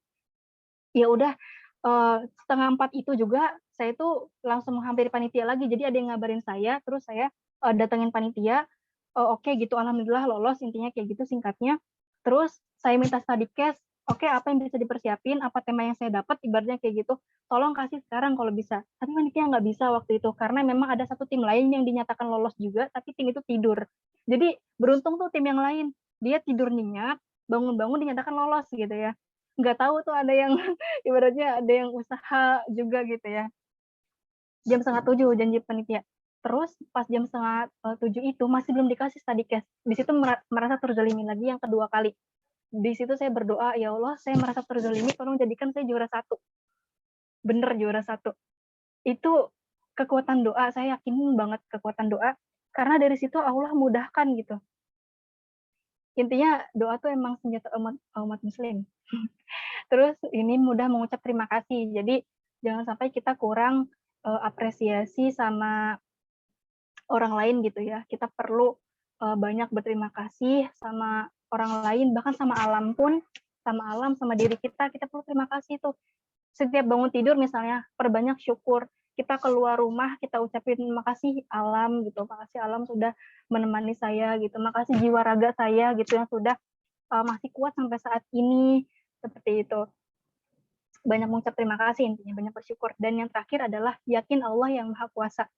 Ya udah, 3:30 itu juga saya tuh langsung menghampiri panitia lagi, jadi ada yang ngabarin saya, terus saya, datengin panitia, oke gitu, alhamdulillah lolos, intinya kayak gitu singkatnya. Terus saya minta study case, oke apa yang bisa dipersiapin, apa tema yang saya dapat, ibaratnya kayak gitu, tolong kasih sekarang kalau bisa. Tapi panitia nggak bisa waktu itu, karena memang ada satu tim lain yang dinyatakan lolos juga, tapi tim itu tidur. Jadi beruntung tuh tim yang lain, dia tidur nyenyak, bangun-bangun dinyatakan lolos gitu ya. Nggak tahu tuh ada yang ibaratnya ada yang usaha juga gitu ya. Jam 6:30 janji panitia. Terus pas jam 6:30 itu masih belum dikasih study case. Di situ merasa terzalimi lagi yang kedua kali. Di situ saya berdoa, ya Allah, saya merasa terzalimi, tolong jadikan saya juara 1. Bener juara 1. Itu kekuatan doa, saya yakin banget kekuatan doa, karena dari situ Allah mudahkan gitu. Intinya doa tuh emang senjata umat muslim. Terus ini mudah mengucap terima kasih. Jadi jangan sampai kita kurang apresiasi sama orang lain gitu ya. Kita perlu banyak berterima kasih sama orang lain, bahkan sama alam pun, sama alam, sama diri kita perlu terima kasih tuh. Setiap bangun tidur misalnya, perbanyak syukur. Kita keluar rumah, kita ucapin makasih alam gitu, makasih alam sudah menemani saya gitu, makasih jiwa raga saya gitu yang sudah masih kuat sampai saat ini, seperti itu. Banyak mengucap terima kasih, intinya banyak bersyukur. Dan yang terakhir adalah yakin Allah yang Maha Kuasa.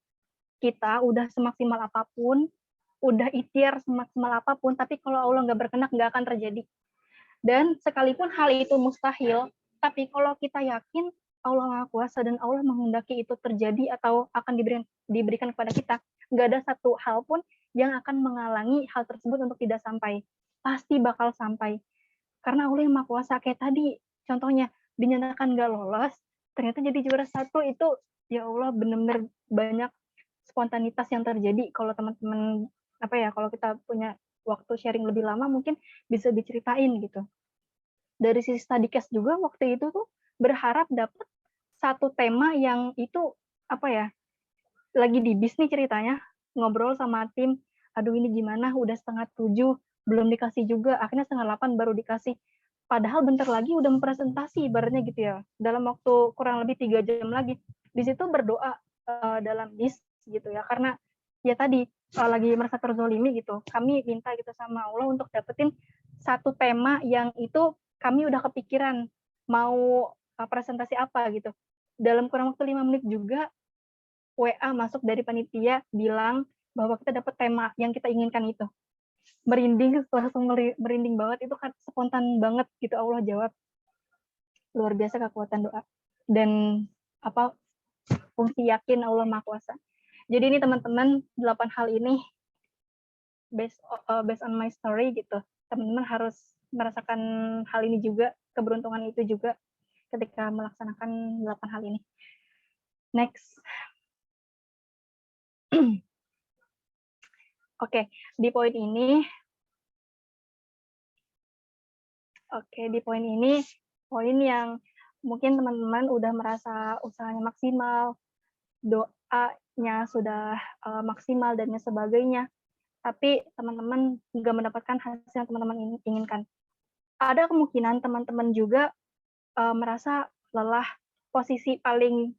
Kita udah semaksimal apapun, udah ikhtiar semaksimal apapun, tapi kalau Allah nggak berkehendak nggak akan terjadi. Dan sekalipun hal itu mustahil, tapi kalau kita yakin Allah Maha Kuasa dan Allah menghendaki itu terjadi atau akan diberikan kepada kita, nggak ada satu hal pun yang akan menghalangi hal tersebut untuk tidak sampai. Pasti bakal sampai. Karena Allah yang Maha Kuasa, kayak tadi contohnya, dinyatakan nggak lolos, ternyata jadi juara 1 itu, ya Allah, benar-benar banyak spontanitas yang terjadi. Kalau teman-teman, kalau kita punya waktu sharing lebih lama, mungkin bisa diceritain gitu. Dari sisi study case juga waktu itu tuh berharap dapat satu tema yang itu lagi di bis nih ceritanya, ngobrol sama tim, aduh ini gimana, udah 6:30, belum dikasih juga, akhirnya 7:30 baru dikasih. Padahal bentar lagi udah mempresentasi ibaratnya gitu ya, dalam waktu kurang lebih 3 jam lagi. Di situ berdoa dalam bis gitu ya, karena ya tadi lagi merasa terzolimi gitu. Kami minta gitu sama Allah untuk dapetin satu tema yang itu kami udah kepikiran mau presentasi apa gitu. Dalam kurang waktu 5 menit juga WA masuk dari panitia bilang bahwa kita dapat tema yang kita inginkan itu. Merinding, langsung merinding banget, itu kan spontan banget gitu, Allah jawab. Luar biasa kekuatan doa. Dan fungsi yakin Allah Maha Kuasa. Jadi ini teman-teman, 8 hal ini based on my story gitu. Teman-teman harus merasakan hal ini juga, keberuntungan itu juga ketika melaksanakan 8 hal ini. Next. Oke, di poin ini poin yang mungkin teman-teman udah merasa usahanya maksimal, doanya sudah maksimal dan sebagainya, tapi teman-teman nggak mendapatkan hasil yang teman-teman inginkan. Ada kemungkinan teman-teman juga merasa lelah, posisi paling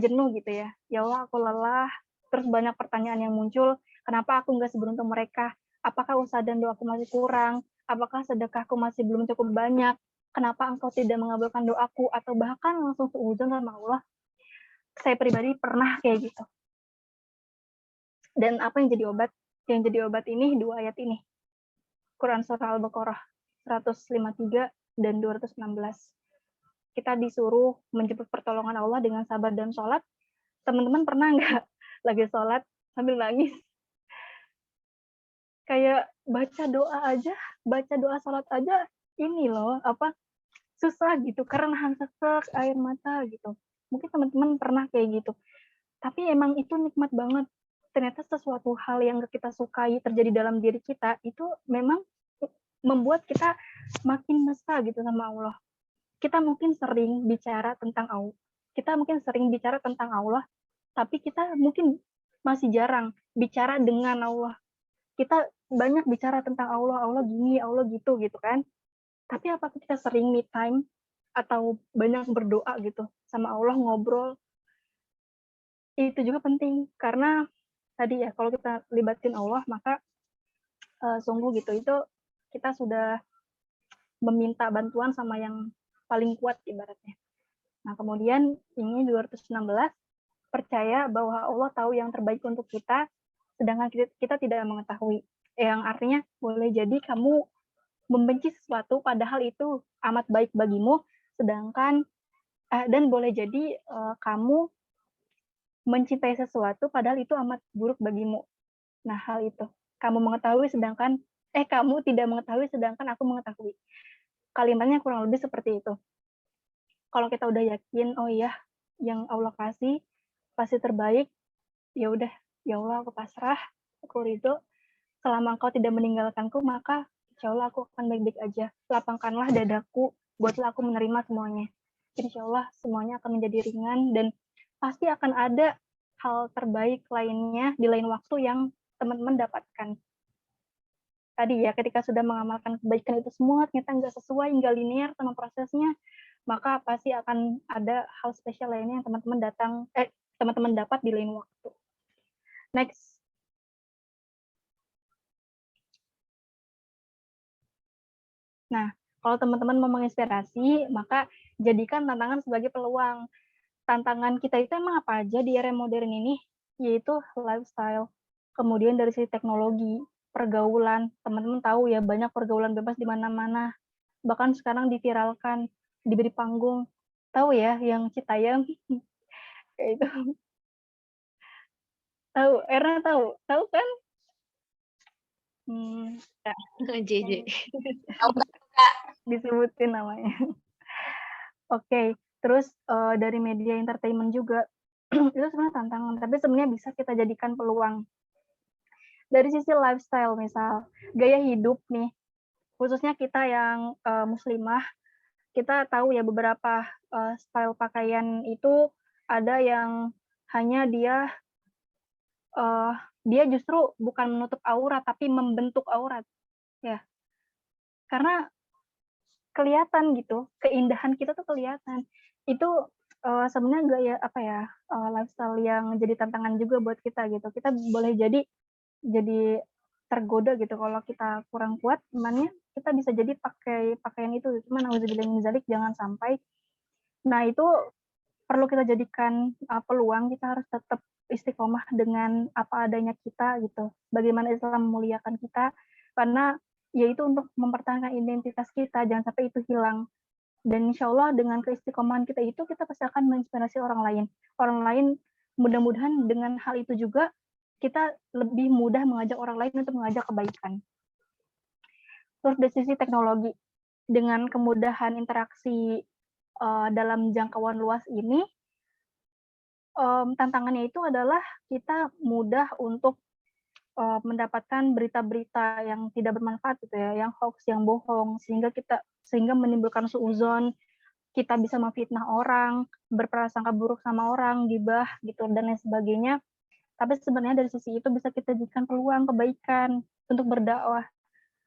jenuh gitu ya. Ya Allah, aku lelah, terus banyak pertanyaan yang muncul, kenapa aku nggak seberuntung mereka? Apakah usaha dan doaku masih kurang? Apakah sedekahku masih belum cukup banyak? Kenapa engkau tidak mengabulkan doaku? Atau bahkan langsung seuzon sama Allah? Saya pribadi pernah kayak gitu. Dan apa yang jadi obat? Yang jadi obat ini 2 ayat ini. Quran Surah Al-Baqarah 153 dan 216. Kita disuruh menjemput pertolongan Allah dengan sabar dan sholat. Teman-teman pernah nggak lagi sholat sambil nangis? Kayak baca doa sholat aja, ini loh, susah gitu, karena nahan sesek, air mata gitu. Mungkin teman-teman pernah kayak gitu. Tapi emang itu nikmat banget. Ternyata sesuatu hal yang kita sukai terjadi dalam diri kita, itu memang membuat kita makin mesra gitu sama Allah. Kita mungkin sering bicara tentang Allah, tapi kita mungkin masih jarang bicara dengan Allah. Kita banyak bicara tentang Allah, Allah gini, Allah gitu kan. Tapi apakah kita sering me time atau banyak berdoa gitu sama Allah, ngobrol? Itu juga penting karena tadi ya kalau kita libatin Allah maka sungguh gitu itu kita sudah meminta bantuan sama yang paling kuat ibaratnya. Nah, kemudian ini 216 percaya bahwa Allah tahu yang terbaik untuk kita sedangkan kita tidak mengetahui. Yang artinya boleh jadi kamu membenci sesuatu padahal itu amat baik bagimu sedangkan dan boleh jadi kamu mencintai sesuatu padahal itu amat buruk bagimu. Nah, hal itu. Kamu mengetahui sedangkan kamu tidak mengetahui sedangkan aku mengetahui. Kalimatnya kurang lebih seperti itu. Kalau kita udah yakin, oh iya, yang Allah kasih pasti terbaik, ya udah, ya Allah aku pasrah, aku ridho. Selama engkau tidak meninggalkanku, maka insya Allah aku akan baik-baik aja. Lapangkanlah dadaku, buatlah aku menerima semuanya. Insya Allah semuanya akan menjadi ringan dan pasti akan ada hal terbaik lainnya di lain waktu yang teman-teman dapatkan. Tadi ya, ketika sudah mengamalkan kebaikan itu semua, ternyata nggak sesuai, nggak linear sama prosesnya, maka pasti akan ada hal spesial lainnya yang teman-teman dapat di lain waktu. Next. Nah, kalau teman-teman mau menginspirasi, maka jadikan tantangan sebagai peluang. Tantangan kita itu emang apa aja di era modern ini? Yaitu lifestyle. Kemudian dari sisi teknologi, pergaulan. Teman-teman tahu ya, banyak pergaulan bebas di mana-mana. Bahkan sekarang diviralkan, diberi panggung. Tahu ya, yang Citayam, kayak itu. Tahu, Erna tahu? Tahu kan? Ya. JJ. Disebutin namanya. Oke, terus dari media entertainment juga itu sebenarnya tantangan, tapi sebenarnya bisa kita jadikan peluang. Dari sisi lifestyle misal, gaya hidup nih, khususnya kita yang muslimah, kita tahu ya beberapa style pakaian itu ada yang hanya dia justru bukan menutup aurat tapi membentuk aurat ya, karena kelihatan gitu, keindahan kita tuh kelihatan. Itu sebenarnya gaya apa ya, lifestyle yang jadi tantangan juga buat kita gitu. Kita boleh jadi tergoda gitu kalau kita kurang kuat imannya, kita bisa jadi pakai pakaian itu. Cuman nauzubillah min dzalik, jangan sampai. Nah, itu perlu kita jadikan peluang, kita harus tetap istiqomah dengan apa adanya kita gitu. Bagaimana Islam memuliakan kita, karena yaitu untuk mempertahankan identitas kita, jangan sampai itu hilang. Dan insya Allah dengan keistiqomahan kita itu, kita pasti akan menginspirasi orang lain. Orang lain mudah-mudahan dengan hal itu juga, kita lebih mudah mengajak orang lain untuk mengajak kebaikan. Terus dari sisi teknologi, dengan kemudahan interaksi dalam jangkauan luas ini, tantangannya itu adalah kita mudah untuk mendapatkan berita-berita yang tidak bermanfaat gitu ya, yang hoax, yang bohong, sehingga menimbulkan suudzon, kita bisa memfitnah orang, berprasangka buruk sama orang, gibah gitu dan lain sebagainya. Tapi sebenarnya dari sisi itu bisa kita jadikan peluang kebaikan untuk berdakwah.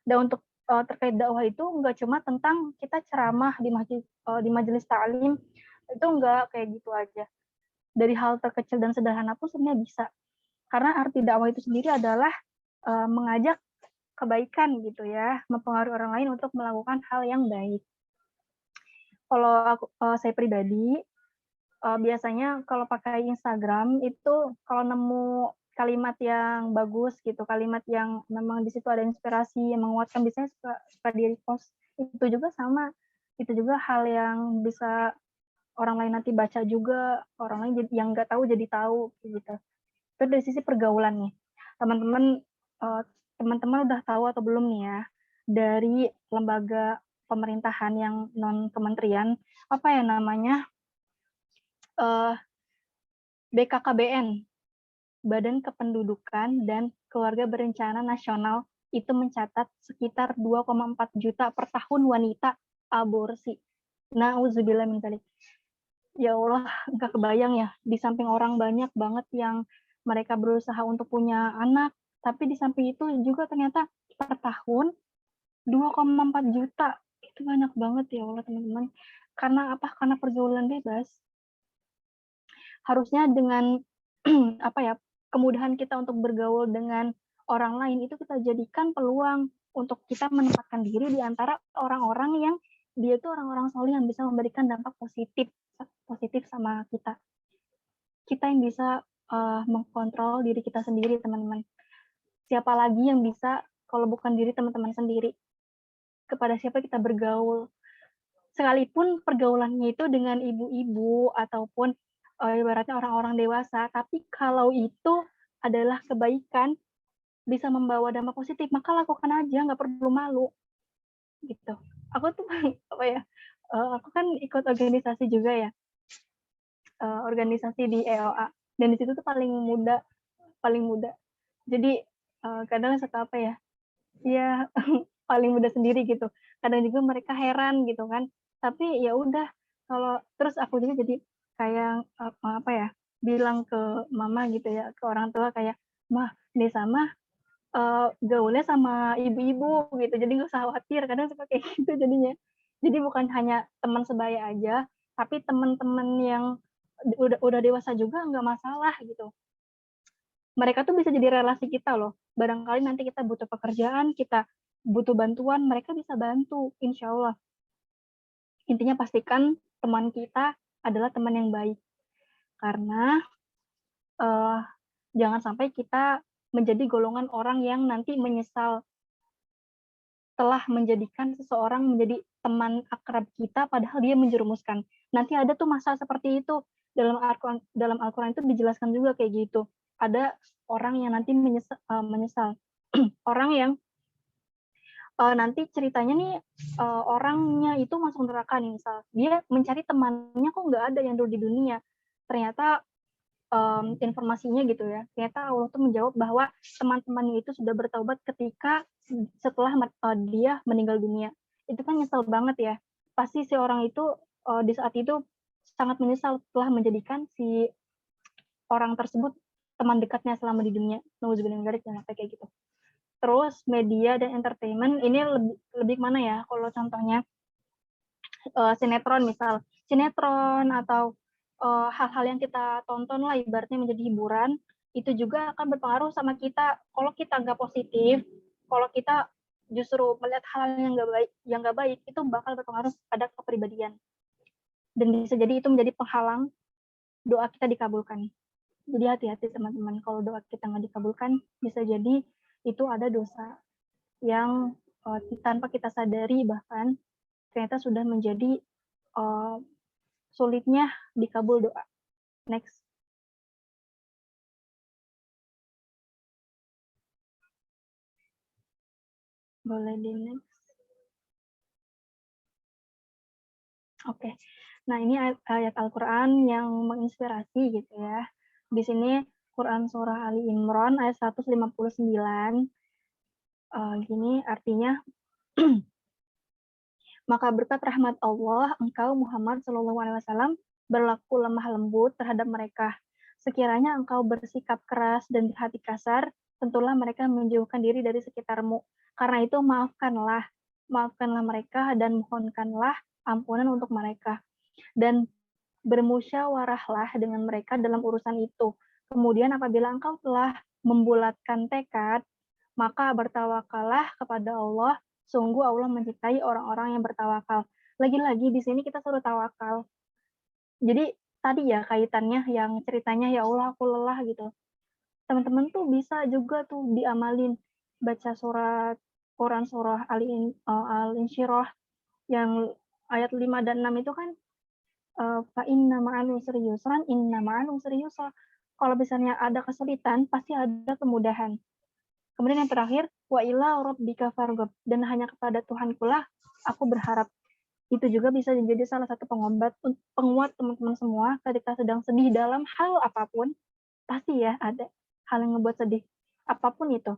Dan untuk terkait dakwah itu nggak cuma tentang kita ceramah di majelis ta'lim, itu nggak kayak gitu aja. Dari hal terkecil dan sederhana pun sebenarnya bisa. Karena arti dakwah itu sendiri adalah mengajak kebaikan gitu ya, mempengaruhi orang lain untuk melakukan hal yang baik. Kalau saya pribadi, biasanya kalau pakai Instagram itu kalau nemu kalimat yang bagus gitu, kalimat yang memang di situ ada inspirasi yang menguatkan, biasanya suka di-repost. Itu juga sama, itu juga hal yang bisa orang lain nanti baca juga, orang lain yang nggak tahu jadi tahu gitu. Itu dari sisi pergaulan nih, teman-teman udah tahu atau belum nih ya, dari lembaga pemerintahan yang non kementerian, apa ya namanya, BKKBN, Badan Kependudukan dan Keluarga Berencana Nasional, itu mencatat sekitar 2,4 juta per tahun wanita aborsi. Nauzubillah min dzalik. Ya Allah, nggak kebayang ya, di samping orang banyak banget yang mereka berusaha untuk punya anak, tapi di samping itu juga ternyata per tahun 2,4 juta. Itu banyak banget ya Allah teman-teman. Karena apa? Karena pergaulan bebas. Harusnya dengan apa ya, kemudahan kita untuk bergaul dengan orang lain itu kita jadikan peluang untuk kita menempatkan diri di antara orang-orang yang dia itu orang-orang soleh yang bisa memberikan dampak positif sama kita. Kita yang bisa mengkontrol diri kita sendiri, teman-teman. Siapa lagi yang bisa kalau bukan diri teman-teman sendiri? Kepada siapa kita bergaul? Sekalipun pergaulannya itu dengan ibu-ibu ataupun ibaratnya orang-orang dewasa, tapi kalau itu adalah kebaikan, bisa membawa dampak positif, maka lakukan aja, nggak perlu malu. Gitu. Aku tuh apa ya? Aku kan ikut organisasi juga ya, organisasi di EOA, dan di situ tuh paling muda. Jadi kadang suka apa ya? Ya paling muda sendiri gitu. Kadang juga mereka heran gitu kan. Tapi ya udah, kalau terus aku juga jadi kayak apa ya? Bilang ke mama gitu ya, ke orang tua kayak, "Mah, ini sama gaulnya sama ibu-ibu gitu, jadi nggak usah khawatir." Kadang suka kayak gitu jadinya. Jadi bukan hanya teman sebaya aja, tapi teman-teman yang udah dewasa juga nggak masalah gitu. Mereka tuh bisa jadi relasi kita loh. Barangkali nanti kita butuh pekerjaan, kita butuh bantuan, mereka bisa bantu, insya Allah. Intinya pastikan teman kita adalah teman yang baik. Karena jangan sampai kita menjadi golongan orang yang nanti menyesal telah menjadikan seseorang menjadi teman akrab kita padahal dia menjerumuskan. Nanti ada tuh masa seperti itu. Dalam Al-Quran itu dijelaskan juga kayak gitu. Ada orang yang nanti menyesal. Orang yang nanti ceritanya nih orangnya itu masuk neraka nih, misal. Dia mencari temannya kok nggak ada yang dulu di dunia. Ternyata informasinya gitu ya. Ternyata Allah tuh menjawab bahwa teman-temannya itu sudah bertaubat ketika setelah dia meninggal dunia. Itu kan nyesel banget ya. Pasti si orang itu di saat itu sangat menyesal telah menjadikan si orang tersebut teman dekatnya selama di dunia. Nauzubillah min dzalik, jangan sampai kayak gitu. Terus media dan entertainment ini lebih mana ya? Kalau contohnya sinetron misal, sinetron atau hal-hal yang kita tonton lah ibaratnya menjadi hiburan, itu juga akan berpengaruh sama kita. Kalau kita nggak positif, kalau kita justru melihat hal yang nggak baik, itu bakal berpengaruh pada kepribadian. Dan bisa jadi itu menjadi penghalang doa kita dikabulkan. Jadi hati-hati teman-teman, kalau doa kita nggak dikabulkan, bisa jadi itu ada dosa yang tanpa kita sadari bahkan ternyata sudah menjadi sulitnya dikabul doa. Next. Boleh di next. Oke. Nah, ini ayat Al-Quran yang menginspirasi gitu ya. Di sini Quran Surah Ali Imran ayat 159. Gini artinya, maka berkat rahmat Allah, engkau Muhammad SAW berlaku lemah lembut terhadap mereka. Sekiranya engkau bersikap keras dan berhati kasar, tentulah mereka menjauhkan diri dari sekitarmu. Karena itu maafkanlah mereka dan mohonkanlah ampunan untuk mereka. Dan bermusyawarahlah dengan mereka dalam urusan itu. Kemudian apabila engkau telah membulatkan tekad, maka bertawakallah kepada Allah. Sungguh Allah mencintai orang-orang yang bertawakal. Lagi-lagi di sini kita suruh tawakal. Jadi tadi ya kaitannya yang ceritanya ya Allah aku lelah gitu. Teman-teman tuh bisa juga tuh diamalin baca surat Quran surah Al-Insyirah yang ayat 5 dan 6 itu kan fa inna ma'al usri yusran inna ma'al usri yusra. Kalau misalnya ada kesulitan pasti ada kemudahan. Kemudian yang terakhir, wa ila rabbika farghab, dan hanya kepada Tuhankulah aku berharap. Itu juga bisa menjadi salah satu penguat teman-teman semua ketika sedang sedih dalam hal apapun. Pasti ya ada hal yang ngebuat sedih. Apapun itu.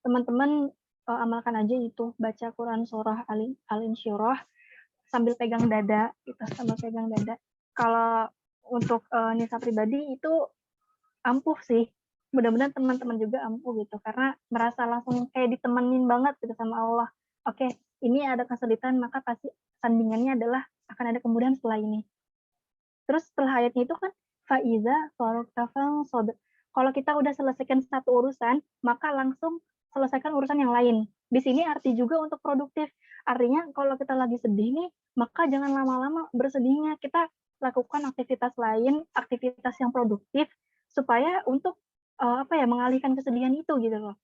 Teman-teman amalkan aja itu, baca Quran surah Al-Insyirah sambil pegang dada, gitu, sambil pegang dada. Kalau untuk Nisa pribadi itu ampuh sih. Mudah-mudahan teman-teman juga ampuh gitu, karena merasa langsung kayak ditemenin banget gitu sama Allah. Oke, ini ada kesulitan, maka pasti sandingannya adalah akan ada kemudahan setelah ini. Terus setelah ayatnya itu kan, faiza faragta fansab. Kalau kita udah selesaikan satu urusan, maka langsung selesaikan urusan yang lain. Di sini arti juga untuk produktif. Artinya kalau kita lagi sedih nih, maka jangan lama-lama bersedihnya. Kita lakukan aktivitas lain, aktivitas yang produktif, supaya untuk mengalihkan kesedihan itu gitu loh.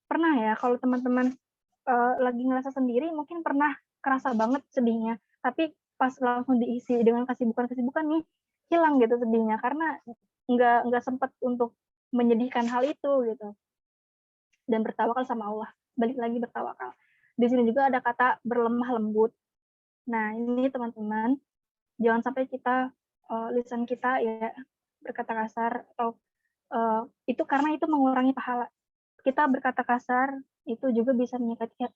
Pernah ya kalau teman-teman lagi ngerasa sendiri, mungkin pernah kerasa banget sedihnya, tapi pas langsung diisi dengan kesibukan-kesibukan nih, hilang gitu sedihnya, karena nggak sempat untuk menyedihkan hal itu gitu. Dan bertawakal sama Allah, balik lagi bertawakal. Di sini juga ada kata berlemah lembut. Nah ini teman-teman, jangan sampai kita lisan kita ya berkata kasar atau itu karena itu mengurangi pahala. Kita berkata kasar itu juga bisa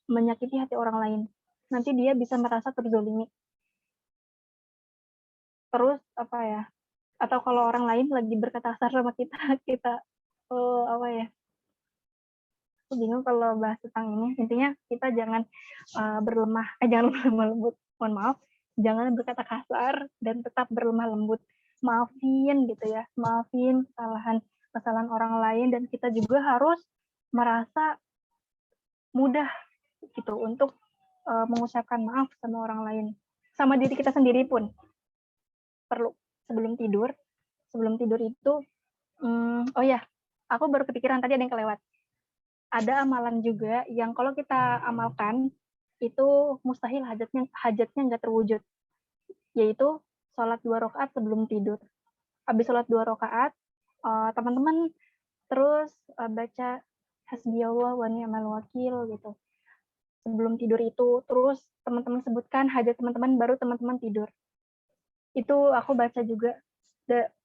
menyakiti hati orang lain. Nanti dia bisa merasa terzolimi. Terus apa ya? Atau kalau orang lain lagi berkata kasar sama kita, kita apa ya? Aku bingung kalau bahas tentang ini. Intinya kita jangan jangan berlemah lembut. Mohon maaf, jangan berkata kasar dan tetap berlemah lembut. Maafin gitu ya, maafin kesalahan orang lain, dan kita juga harus merasa mudah gitu untuk mengucapkan maaf sama orang lain, sama diri kita sendiri pun perlu. Sebelum tidur itu oh ya, aku baru kepikiran, tadi ada yang kelewat. Ada amalan juga yang kalau kita amalkan itu mustahil hajatnya nggak terwujud, yaitu sholat 2 rakaat sebelum tidur. Habis sholat 2 rakaat, teman-teman terus baca hasbiyallah wa ni'mal wakil gitu sebelum tidur itu. Terus teman-teman sebutkan hajat teman-teman, baru teman-teman tidur. Itu aku baca juga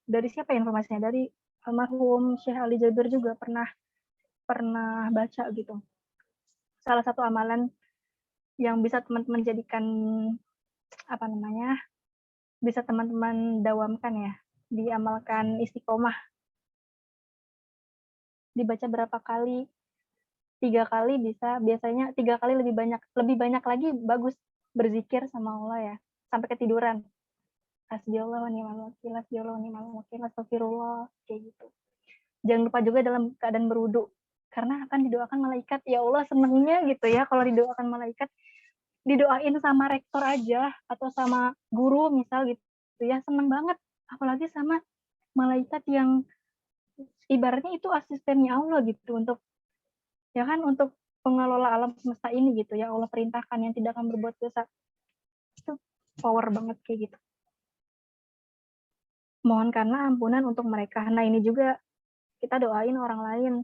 dari siapa ya informasinya, dari almarhum Syekh Ali Jabir juga pernah baca gitu. Salah satu amalan yang bisa teman-teman jadikan bisa teman-teman dawamkan ya, diamalkan istiqomah. Dibaca berapa kali? 3 kali bisa, biasanya 3 kali lebih banyak lagi bagus berzikir sama Allah ya, sampai ketiduran. Hasbiyallah wa ni'mal wakil, hasbiyallah wa ni'mal wakil, astagfirullah, kayak gitu. Jangan lupa juga dalam keadaan berwudu, karena akan didoakan malaikat. Ya Allah, senengnya gitu ya kalau didoakan malaikat. Didoain sama rektor aja atau sama guru misal gitu ya, seneng banget. Apalagi sama malaikat yang ibaratnya itu asistennya Allah gitu, untuk ya kan, untuk pengelola alam semesta ini gitu ya, Allah perintahkan yang tidak akan berbuat dosa. Itu power banget kayak gitu. Mohonkanlah ampunan untuk mereka. Nah ini juga kita doain orang lain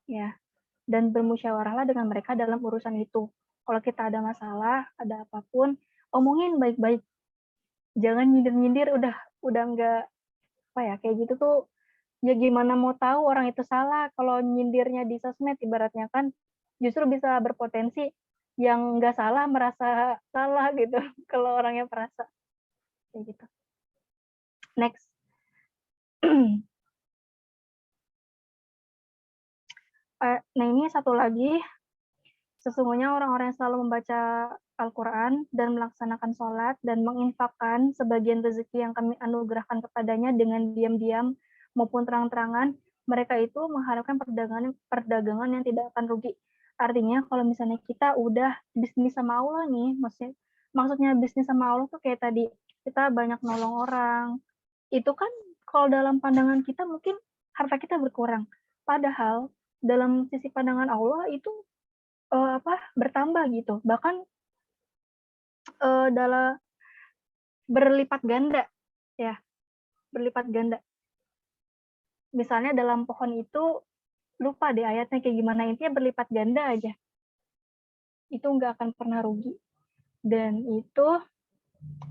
ya, dan bermusyawarahlah dengan mereka dalam urusan itu. Kalau kita ada masalah, ada apapun, omongin baik-baik. Jangan nyindir-nyindir, udah nggak kayak gitu tuh. Ya gimana mau tahu orang itu salah kalau nyindirnya di sosmed, ibaratnya kan justru bisa berpotensi yang nggak salah merasa salah gitu kalau orangnya merasa kayak gitu. Next. Nah ini satu lagi, sesungguhnya orang-orang yang selalu membaca Al-Quran dan melaksanakan sholat dan menginfakkan sebagian rezeki yang kami anugerahkan kepadanya dengan diam-diam maupun terang-terangan, mereka itu mengharapkan perdagangan yang tidak akan rugi. Artinya kalau misalnya kita udah bisnis sama Allah nih, maksudnya bisnis sama Allah tuh kayak tadi, kita banyak nolong orang, itu kan kalau dalam pandangan kita mungkin harta kita berkurang. Padahal dalam sisi pandangan Allah itu bertambah gitu. Bahkan dalam berlipat ganda ya, berlipat ganda. Misalnya dalam pohon itu, lupa deh ayatnya kayak gimana, intinya berlipat ganda aja. Itu nggak akan pernah rugi. Dan itu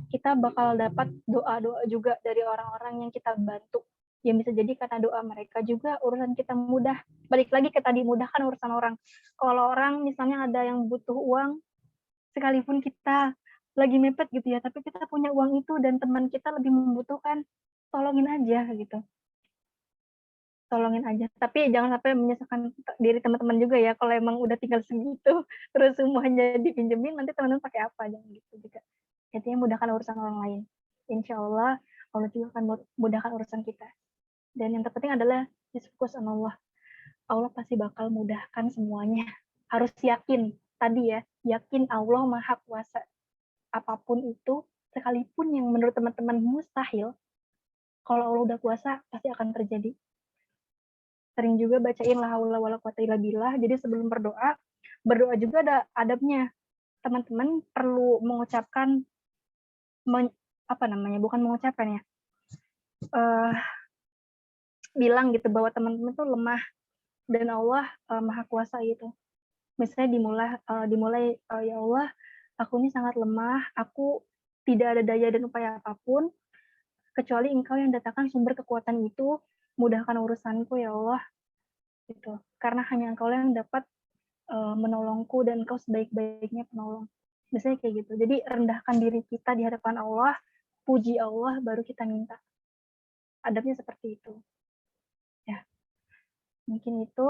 kita bakal dapat doa-doa juga dari orang-orang yang kita bantu. Yang bisa jadi karena doa mereka juga urusan kita mudah. Balik lagi ke tadi, mudahkan urusan orang. Kalau orang misalnya ada yang butuh uang, sekalipun kita lagi mepet gitu ya, tapi kita punya uang itu dan teman kita lebih membutuhkan, tolongin aja gitu. tolongin aja. Tapi jangan sampai menyusahkan diri teman-teman juga ya, kalau emang udah tinggal segitu, terus semuanya dipinjemin, nanti teman-teman pakai apa, jangan gitu juga. Intinya mudahkan urusan orang lain. Insya Allah, Allah juga akan mudahkan urusan kita. Dan yang terpenting adalah fokus sama Allah. Allah pasti bakal mudahkan semuanya. Harus yakin, tadi ya, yakin Allah Maha Kuasa. Apapun itu, sekalipun yang menurut teman-teman mustahil, kalau Allah udah kuasa, pasti akan terjadi. Sering juga bacain la haula wala quwata illa billah. Jadi sebelum berdoa juga ada adabnya. Teman-teman perlu mengucapkan bukan mengucapkan ya. Bilang gitu bahwa teman-teman tuh lemah dan Allah Maha Kuasa gitu. Misalnya dimulai ya Allah, aku ini sangat lemah, aku tidak ada daya dan upaya apapun kecuali Engkau yang datangkan sumber kekuatan itu, mudahkan urusanku ya Allah. Gitu. Karena hanya Engkau yang dapat menolongku dan Engkau sebaik-baiknya penolong. Biasanya kayak gitu. Jadi rendahkan diri kita di hadapan Allah, puji Allah, baru kita minta. Adabnya seperti itu. Ya, mungkin itu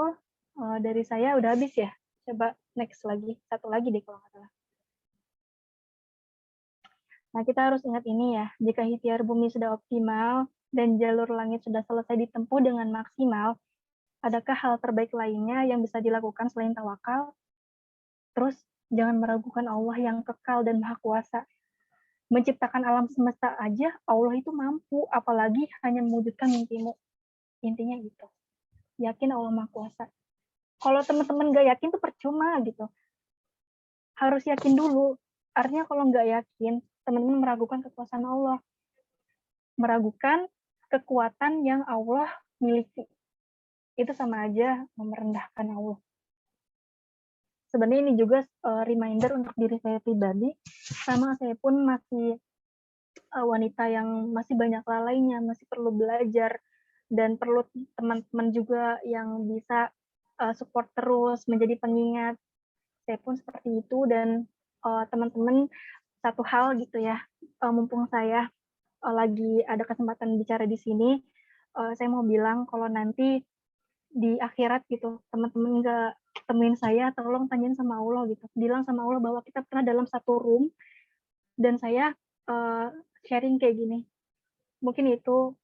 dari saya udah habis ya. Coba next lagi, satu lagi deh kalau nggak salah. Nah, kita harus ingat ini ya, jika ikhtiar bumi sudah optimal dan jalur langit sudah selesai ditempuh dengan maksimal, adakah hal terbaik lainnya yang bisa dilakukan selain tawakal? Terus, jangan meragukan Allah yang kekal dan maha kuasa. Menciptakan alam semesta aja, Allah itu mampu, apalagi hanya mewujudkan mimpimu. Intinya gitu. Yakin Allah maha kuasa. Kalau teman-teman nggak yakin tuh percuma gitu. Harus yakin dulu. Artinya kalau nggak yakin, teman-teman meragukan kekuasaan Allah. Meragukan kekuatan yang Allah miliki. Itu sama aja merendahkan Allah. Sebenarnya ini juga reminder untuk diri saya pribadi, sama saya pun masih wanita yang masih banyak lalainya, masih perlu belajar, dan perlu teman-teman juga yang bisa support terus, menjadi pengingat. Saya pun seperti itu, dan teman-teman satu hal gitu ya, mumpung saya lagi ada kesempatan bicara di sini, saya mau bilang kalau nanti di akhirat gitu, teman-teman nggak temuin saya, tolong tanyain sama Allah gitu. Bilang sama Allah bahwa kita pernah dalam satu room, dan saya sharing kayak gini. Mungkin itu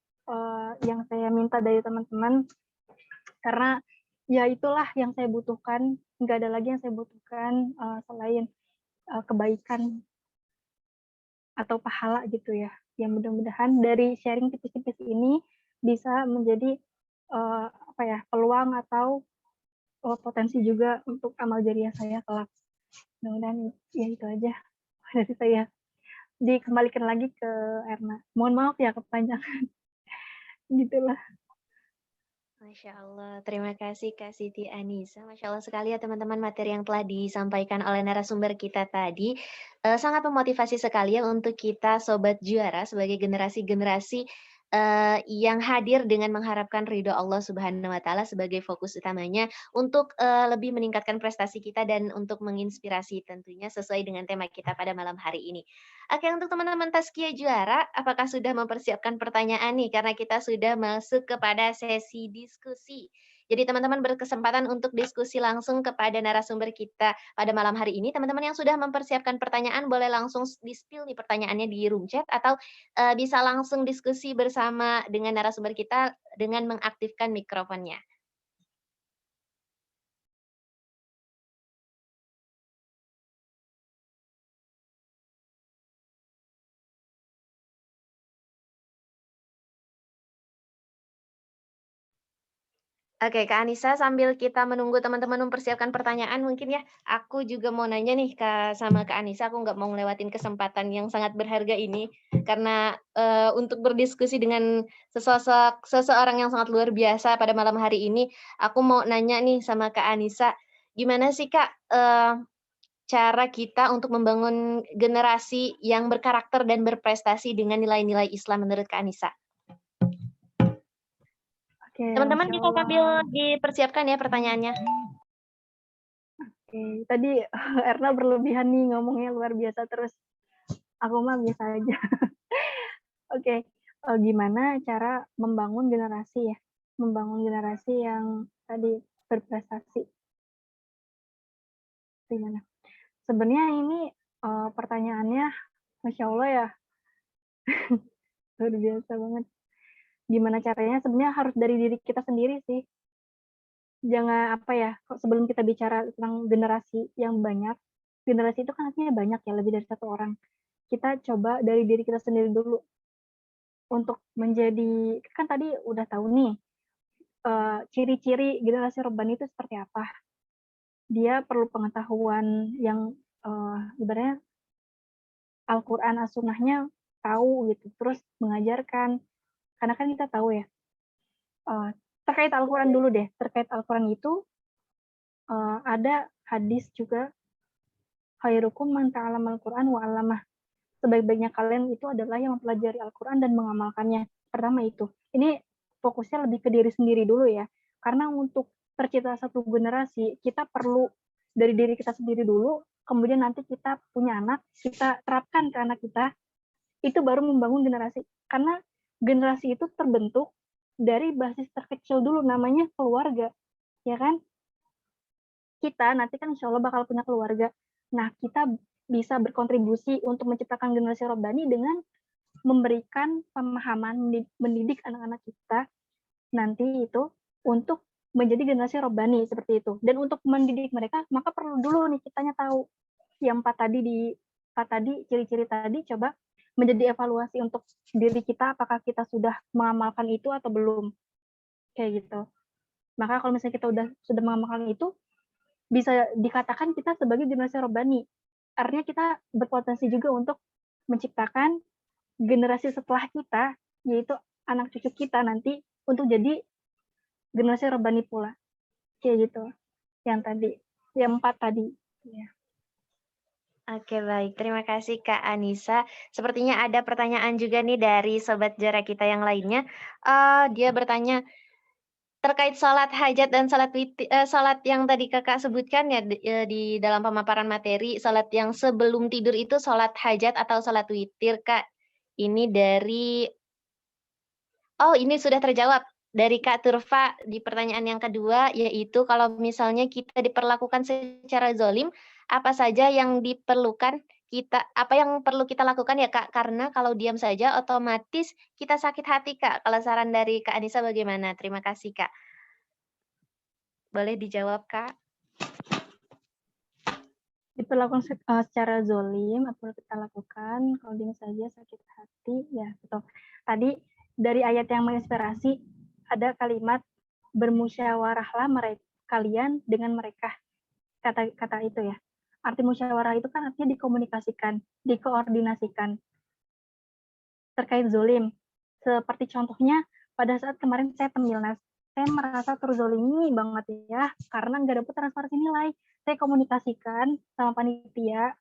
yang saya minta dari teman-teman, karena ya itulah yang saya butuhkan, nggak ada lagi yang saya butuhkan selain kebaikan atau pahala gitu ya. Yang mudah-mudahan dari sharing tipis-tipis ini bisa menjadi peluang atau potensi juga untuk amal jariah saya kelak. Mudah-mudahan ya itu aja dari saya. Dikembalikan lagi ke Erna. Mohon maaf ya kepanjangan. Gitulah. Masya Allah, terima kasih Kak Siti Anisa. Masya Allah sekali ya teman-teman materi yang telah disampaikan oleh narasumber kita tadi. Sangat memotivasi sekali ya untuk kita Sobat Juara sebagai generasi-generasi yang hadir dengan mengharapkan ridho Allah Subhanahu wa Ta'ala sebagai fokus utamanya untuk lebih meningkatkan prestasi kita dan untuk menginspirasi tentunya sesuai dengan tema kita pada malam hari ini. Oke, untuk teman-teman Tazkiyah Juara, apakah sudah mempersiapkan pertanyaan nih? Karena kita sudah masuk kepada sesi diskusi. Jadi teman-teman berkesempatan untuk diskusi langsung kepada narasumber kita pada malam hari ini. Teman-teman yang sudah mempersiapkan pertanyaan boleh langsung di-spill nih pertanyaannya di room chat atau bisa langsung diskusi bersama dengan narasumber kita dengan mengaktifkan mikrofonnya. Oke, Kak Anissa, sambil kita menunggu teman-teman mempersiapkan pertanyaan, mungkin ya, aku juga mau nanya nih sama Kak Anissa, aku nggak mau ngelewatin kesempatan yang sangat berharga ini, karena untuk berdiskusi dengan seseorang yang sangat luar biasa pada malam hari ini, aku mau nanya nih sama Kak Anissa, gimana sih Kak cara kita untuk membangun generasi yang berkarakter dan berprestasi dengan nilai-nilai Islam menurut Kak Anissa? Oke, Teman-teman Masya bisa sambil Allah. dipersiapkan ya pertanyaannya. Oke, tadi Erna berlebihan nih ngomongnya luar biasa terus. Aku mah biasa aja. Oke, gimana cara membangun generasi ya? membangun generasi yang tadi berprestasi. Gimana? Sebenarnya ini pertanyaannya, Masya Allah ya, luar biasa banget. Gimana caranya? Sebenarnya harus dari diri kita sendiri sih. Jangan sebelum kita bicara tentang generasi yang banyak, generasi itu kan artinya banyak ya, lebih dari satu orang. Kita coba dari diri kita sendiri dulu untuk menjadi, kan tadi udah tahu nih ciri-ciri generasi Rabbani itu seperti apa. Dia perlu pengetahuan yang ibaratnya Al-Quran as-Sunnahnya tahu gitu, terus mengajarkan. Karena kan kita tahu ya, terkait Al-Quran dulu deh, terkait Al-Quran itu ada hadis juga, khairukum man ta'allama al-Quran wa 'allamah. Sebaik-baiknya kalian itu adalah yang mempelajari Al-Quran dan mengamalkannya. Pertama itu. Ini fokusnya lebih ke diri sendiri dulu ya. Karena untuk tercipta satu generasi, kita perlu dari diri kita sendiri dulu, kemudian nanti kita punya anak, kita terapkan ke anak kita, itu baru membangun generasi. Karena generasi itu terbentuk dari basis terkecil dulu, namanya keluarga. Ya kan? Kita nanti kan insya Allah bakal punya keluarga. Nah, kita bisa berkontribusi untuk menciptakan generasi Rabbani dengan memberikan pemahaman, mendidik anak-anak kita nanti itu untuk menjadi generasi Rabbani seperti itu. Dan untuk mendidik mereka, maka perlu dulu nih kitanya tahu yang empat tadi ciri-ciri tadi, coba menjadi evaluasi untuk diri kita, apakah kita sudah mengamalkan itu atau belum, kayak gitu. Maka kalau misalnya kita sudah mengamalkan itu, bisa dikatakan kita sebagai generasi Rabbani. Artinya kita berpotensi juga untuk menciptakan generasi setelah kita, yaitu anak cucu kita nanti, untuk jadi generasi Rabbani pula. Kayak gitu. Yang tadi. Yang 4 tadi. Ya. Oke, baik. Terima kasih Kak Anissa. Sepertinya ada pertanyaan juga nih dari sobat Jara kita yang lainnya. Dia bertanya, terkait sholat hajat dan sholat yang tadi Kakak sebutkan ya di dalam pemaparan materi, sholat yang sebelum tidur itu sholat hajat atau sholat witir, Kak? Ini ini sudah terjawab dari Kak Turfa di pertanyaan yang kedua, yaitu kalau misalnya kita diperlakukan secara zolim, apa saja yang diperlukan apa yang perlu kita lakukan ya Kak? Karena kalau diam saja otomatis kita sakit hati, Kak. Kalau saran dari Kak Anissa bagaimana? Terima kasih, Kak. Boleh dijawab, Kak? Diperlakukan secara zolim, apa yang kita lakukan, kalau diam saja sakit hati, ya betul. Tadi dari ayat yang menginspirasi, ada kalimat bermusyawarahlah kalian dengan mereka, kata itu ya. Arti musyawarah itu kan artinya dikomunikasikan, dikoordinasikan. Terkait zolim, seperti contohnya pada saat kemarin saya pemilnas, saya merasa terzolimi banget ya, karena nggak dapat transparansi nilai. Saya komunikasikan sama panitia,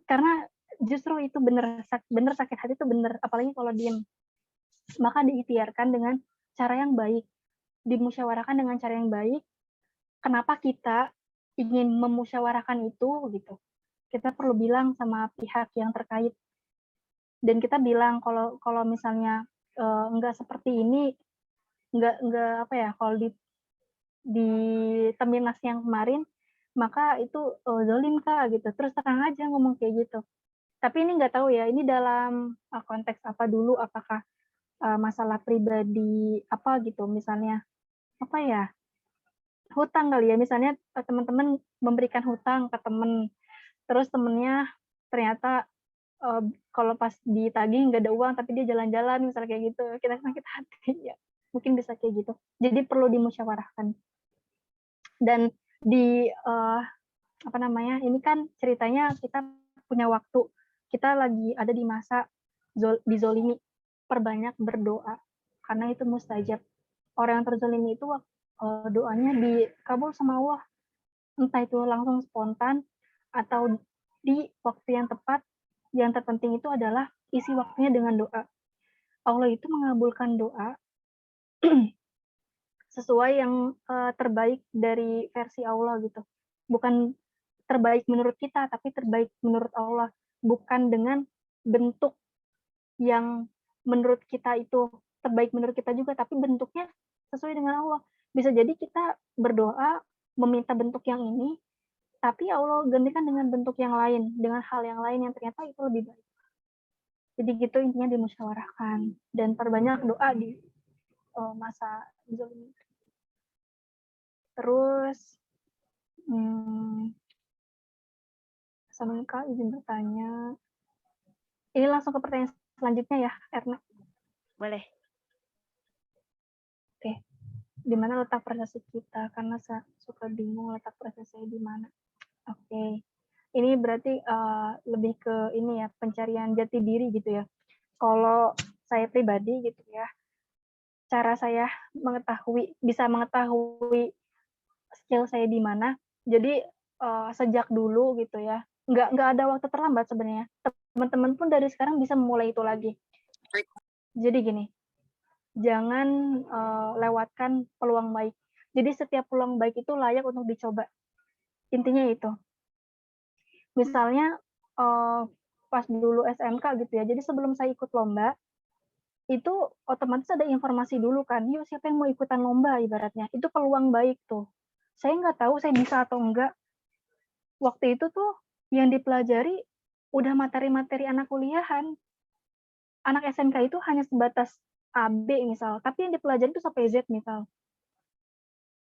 karena justru itu bener sakit hati itu bener, apalagi kalau diem. Maka diikhtiarkan dengan cara yang baik, dimusyawarahkan dengan cara yang baik. Kenapa kita ingin memusyawarahkan itu gitu? Kita perlu bilang sama pihak yang terkait, dan kita bilang kalau misalnya nggak seperti ini, nggak kalau di Temirnas yang kemarin, maka itu zolim Kak gitu. Terus terang aja ngomong kayak gitu. Tapi ini nggak tahu ya, ini dalam konteks apa dulu, apakah masalah pribadi apa gitu, misalnya hutang kali ya, misalnya teman-teman memberikan hutang ke temen, terus temennya ternyata kalau pas ditagih nggak ada uang tapi dia jalan-jalan misalnya kayak gitu, kita sakit hati ya, mungkin bisa kayak gitu. Jadi perlu dimusyawarahkan. Dan ini kan ceritanya kita punya waktu, kita lagi ada di masa dizolimi, perbanyak berdoa karena itu mustajab. Orang yang terzolimi itu doanya dikabul sama Allah, entah itu langsung spontan atau di waktu yang tepat. Yang terpenting itu adalah isi waktunya dengan doa. Allah itu mengabulkan doa sesuai yang terbaik dari versi Allah gitu. Bukan terbaik menurut kita, tapi terbaik menurut Allah. Bukan dengan bentuk yang menurut kita itu terbaik menurut kita juga, tapi bentuknya sesuai dengan Allah. Bisa jadi kita berdoa meminta bentuk yang ini, tapi Allah gantikan dengan bentuk yang lain, dengan hal yang lain yang ternyata itu lebih baik. Jadi gitu intinya dimusyawarahkan dan perbanyak doa di masa zolim. Terus, Assalamualaikum Kak, izin bertanya. Ini langsung ke pertanyaan selanjutnya ya, Erna. Boleh. Oke. Di mana letak prestasi kita? Karena saya suka bingung letak prestasi saya di mana. Oke. Ini berarti lebih ke ini ya, pencarian jati diri gitu ya. Kalau saya pribadi gitu ya, cara saya bisa mengetahui skill saya di mana. Jadi sejak dulu gitu ya, nggak ada waktu terlambat sebenarnya. Teman-teman pun dari sekarang bisa memulai itu lagi. Jadi gini, jangan lewatkan peluang baik. Jadi setiap peluang baik itu layak untuk dicoba. Intinya itu. Misalnya pas dulu SMK gitu ya, jadi sebelum saya ikut lomba, itu otomatis ada informasi dulu kan, yuk siapa yang mau ikutan lomba ibaratnya. Itu peluang baik tuh. Saya nggak tahu saya bisa atau enggak. Waktu itu tuh yang dipelajari udah materi-materi anak kuliahan. Anak SMK itu hanya sebatas AB misal, tapi yang dipelajari itu sampai Z misal.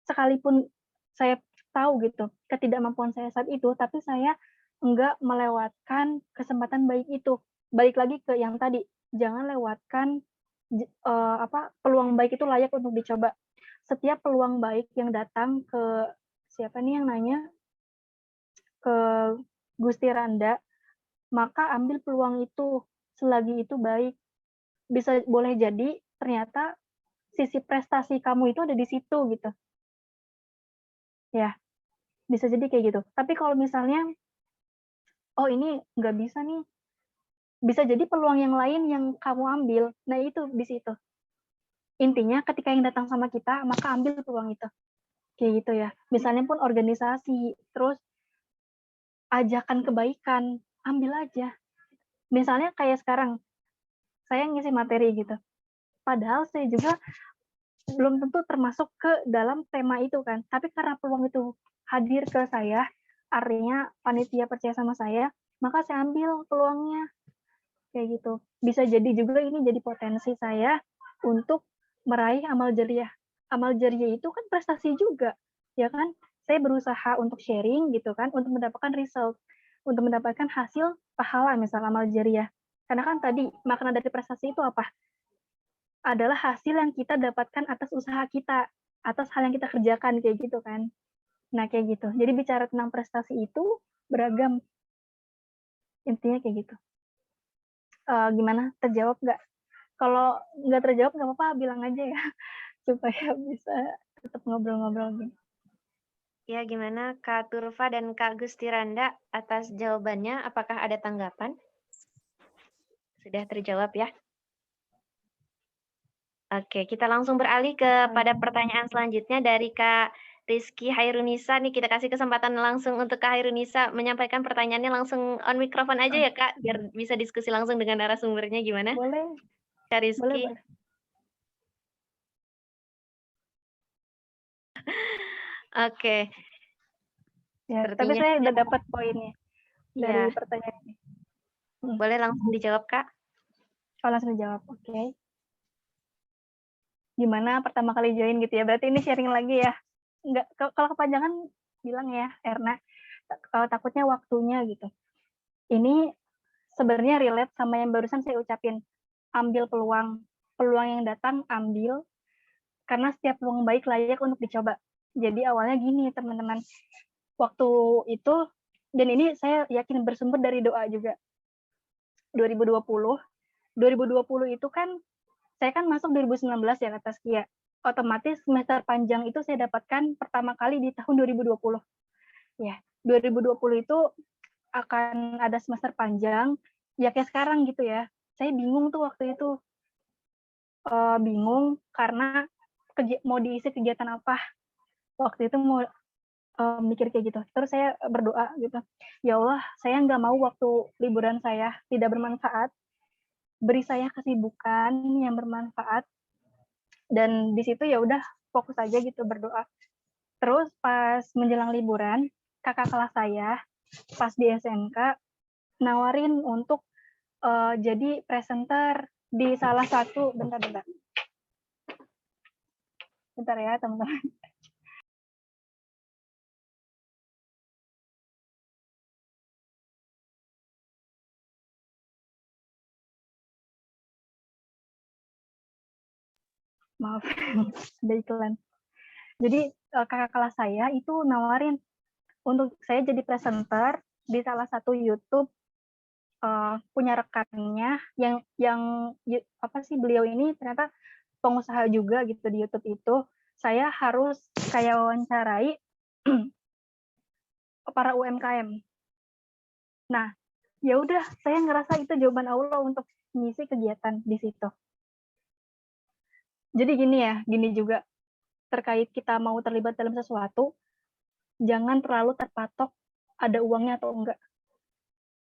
Sekalipun saya tahu gitu ketidakmampuan saya saat itu, tapi saya enggak melewatkan kesempatan baik itu. Balik lagi ke yang tadi, jangan lewatkan peluang baik itu layak untuk dicoba. Setiap peluang baik yang datang ke siapa nih yang nanya? Ke Gusti Randa, maka ambil peluang itu selagi itu baik. Boleh jadi ternyata sisi prestasi kamu itu ada di situ gitu. Ya, bisa jadi kayak gitu. Tapi kalau misalnya, oh ini nggak bisa nih, bisa jadi peluang yang lain yang kamu ambil. Nah itu di situ. Intinya ketika yang datang sama kita, maka ambil peluang itu. Kayak gitu ya. Misalnya pun organisasi, terus ajakan kebaikan, ambil aja. Misalnya kayak sekarang, saya ngisi materi gitu. Padahal saya juga belum tentu termasuk ke dalam tema itu kan. Tapi karena peluang itu hadir ke saya, artinya panitia percaya sama saya, maka saya ambil peluangnya. Kayak gitu. Bisa jadi juga ini jadi potensi saya untuk meraih amal jariah. Amal jariah itu kan prestasi juga, ya kan? Saya berusaha untuk sharing gitu kan, untuk mendapatkan result, untuk mendapatkan hasil pahala misal amal jariah. Karena kan tadi makna dari prestasi itu apa? Adalah hasil yang kita dapatkan atas usaha kita, atas hal yang kita kerjakan kayak gitu kan. Nah kayak gitu. Jadi bicara tentang prestasi itu beragam. Intinya kayak gitu. Gimana? Terjawab nggak? Kalau nggak terjawab nggak apa-apa, bilang aja ya supaya bisa tetap ngobrol-ngobrol gitu. Ya, gimana Kak Turfa dan Kak Gusti Randa atas jawabannya? Apakah ada tanggapan? Sudah terjawab ya? Oke, kita langsung beralih kepada pertanyaan selanjutnya dari Kak Rizky Hairunisa. Nih kita kasih kesempatan langsung untuk Kak Hairunisa menyampaikan pertanyaannya langsung on mikrofon aja ya Kak, biar bisa diskusi langsung dengan narasumbernya gimana? Boleh. Kak Rizky. Boleh. Oke. Ya, tapi saya udah dapat poinnya dari pertanyaan ini. Boleh langsung dijawab Kak? Oh, langsung dijawab, oke. Gimana pertama kali join gitu ya, berarti ini sharing lagi ya. Enggak, kalau kepanjangan bilang ya, Erna, kalau takutnya waktunya gitu. Ini sebenarnya relate sama yang barusan saya ucapin. Ambil peluang yang datang, ambil. Karena setiap peluang baik layak untuk dicoba. Jadi awalnya gini teman-teman, waktu itu, dan ini saya yakin bersumber dari doa juga. 2020 itu kan, saya kan masuk 2019 ya ke Taskia. Otomatis semester panjang itu saya dapatkan pertama kali di tahun 2020. Ya, 2020 itu akan ada semester panjang, ya kayak sekarang gitu ya. Saya bingung tuh waktu itu. Bingung karena mau diisi kegiatan apa. Waktu itu mau mikir kayak gitu. Terus saya berdoa gitu. Ya Allah, saya nggak mau waktu liburan saya tidak bermanfaat. Beri saya kesibukan yang bermanfaat. Dan di situ ya udah fokus aja gitu berdoa. Terus pas menjelang liburan, kakak kelas saya pas di SMK nawarin untuk jadi presenter di salah satu, bentar ya teman-teman. Maaf, ada iklan. Jadi kakak kelas saya itu nawarin untuk saya jadi presenter di salah satu YouTube, punya rekannya yang apa sih, beliau ini ternyata pengusaha juga gitu di YouTube itu. Saya harus kayak wawancarai para UMKM. Nah, ya udah, saya ngerasa itu jawaban Allah untuk ngisi kegiatan di situ. Jadi gini juga terkait kita mau terlibat dalam sesuatu, jangan terlalu terpatok ada uangnya atau enggak.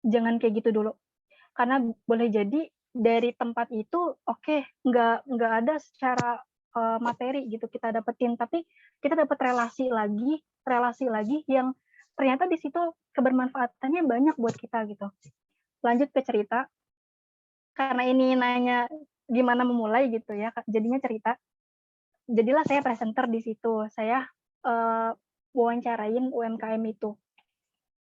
Jangan kayak gitu dulu. Karena boleh jadi dari tempat itu oke, nggak ada secara materi gitu kita dapetin, tapi kita dapat relasi lagi yang ternyata di situ kebermanfaatannya banyak buat kita gitu. Lanjut ke cerita, karena ini nanya gimana memulai gitu ya, jadinya cerita. Jadilah saya presenter di situ, saya wawancarain UMKM itu.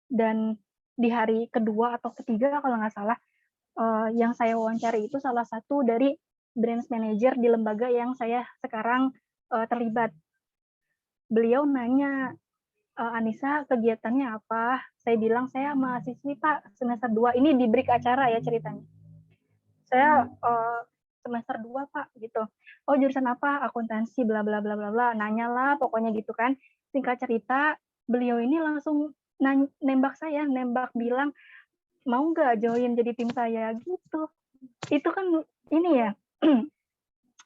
Dan di hari kedua atau ketiga kalau nggak salah, yang saya wawancari itu salah satu dari branch manager di lembaga yang saya sekarang terlibat. Beliau nanya, Anissa kegiatannya apa? Saya bilang saya mahasiswi Pak, semester 2. Ini di break acara ya ceritanya. Saya semester 2 Pak gitu. Oh jurusan apa? Akuntansi bla bla bla bla bla. Nanyalah pokoknya gitu kan. Singkat cerita, beliau ini langsung nembak bilang mau nggak join jadi tim saya gitu. Itu kan ini ya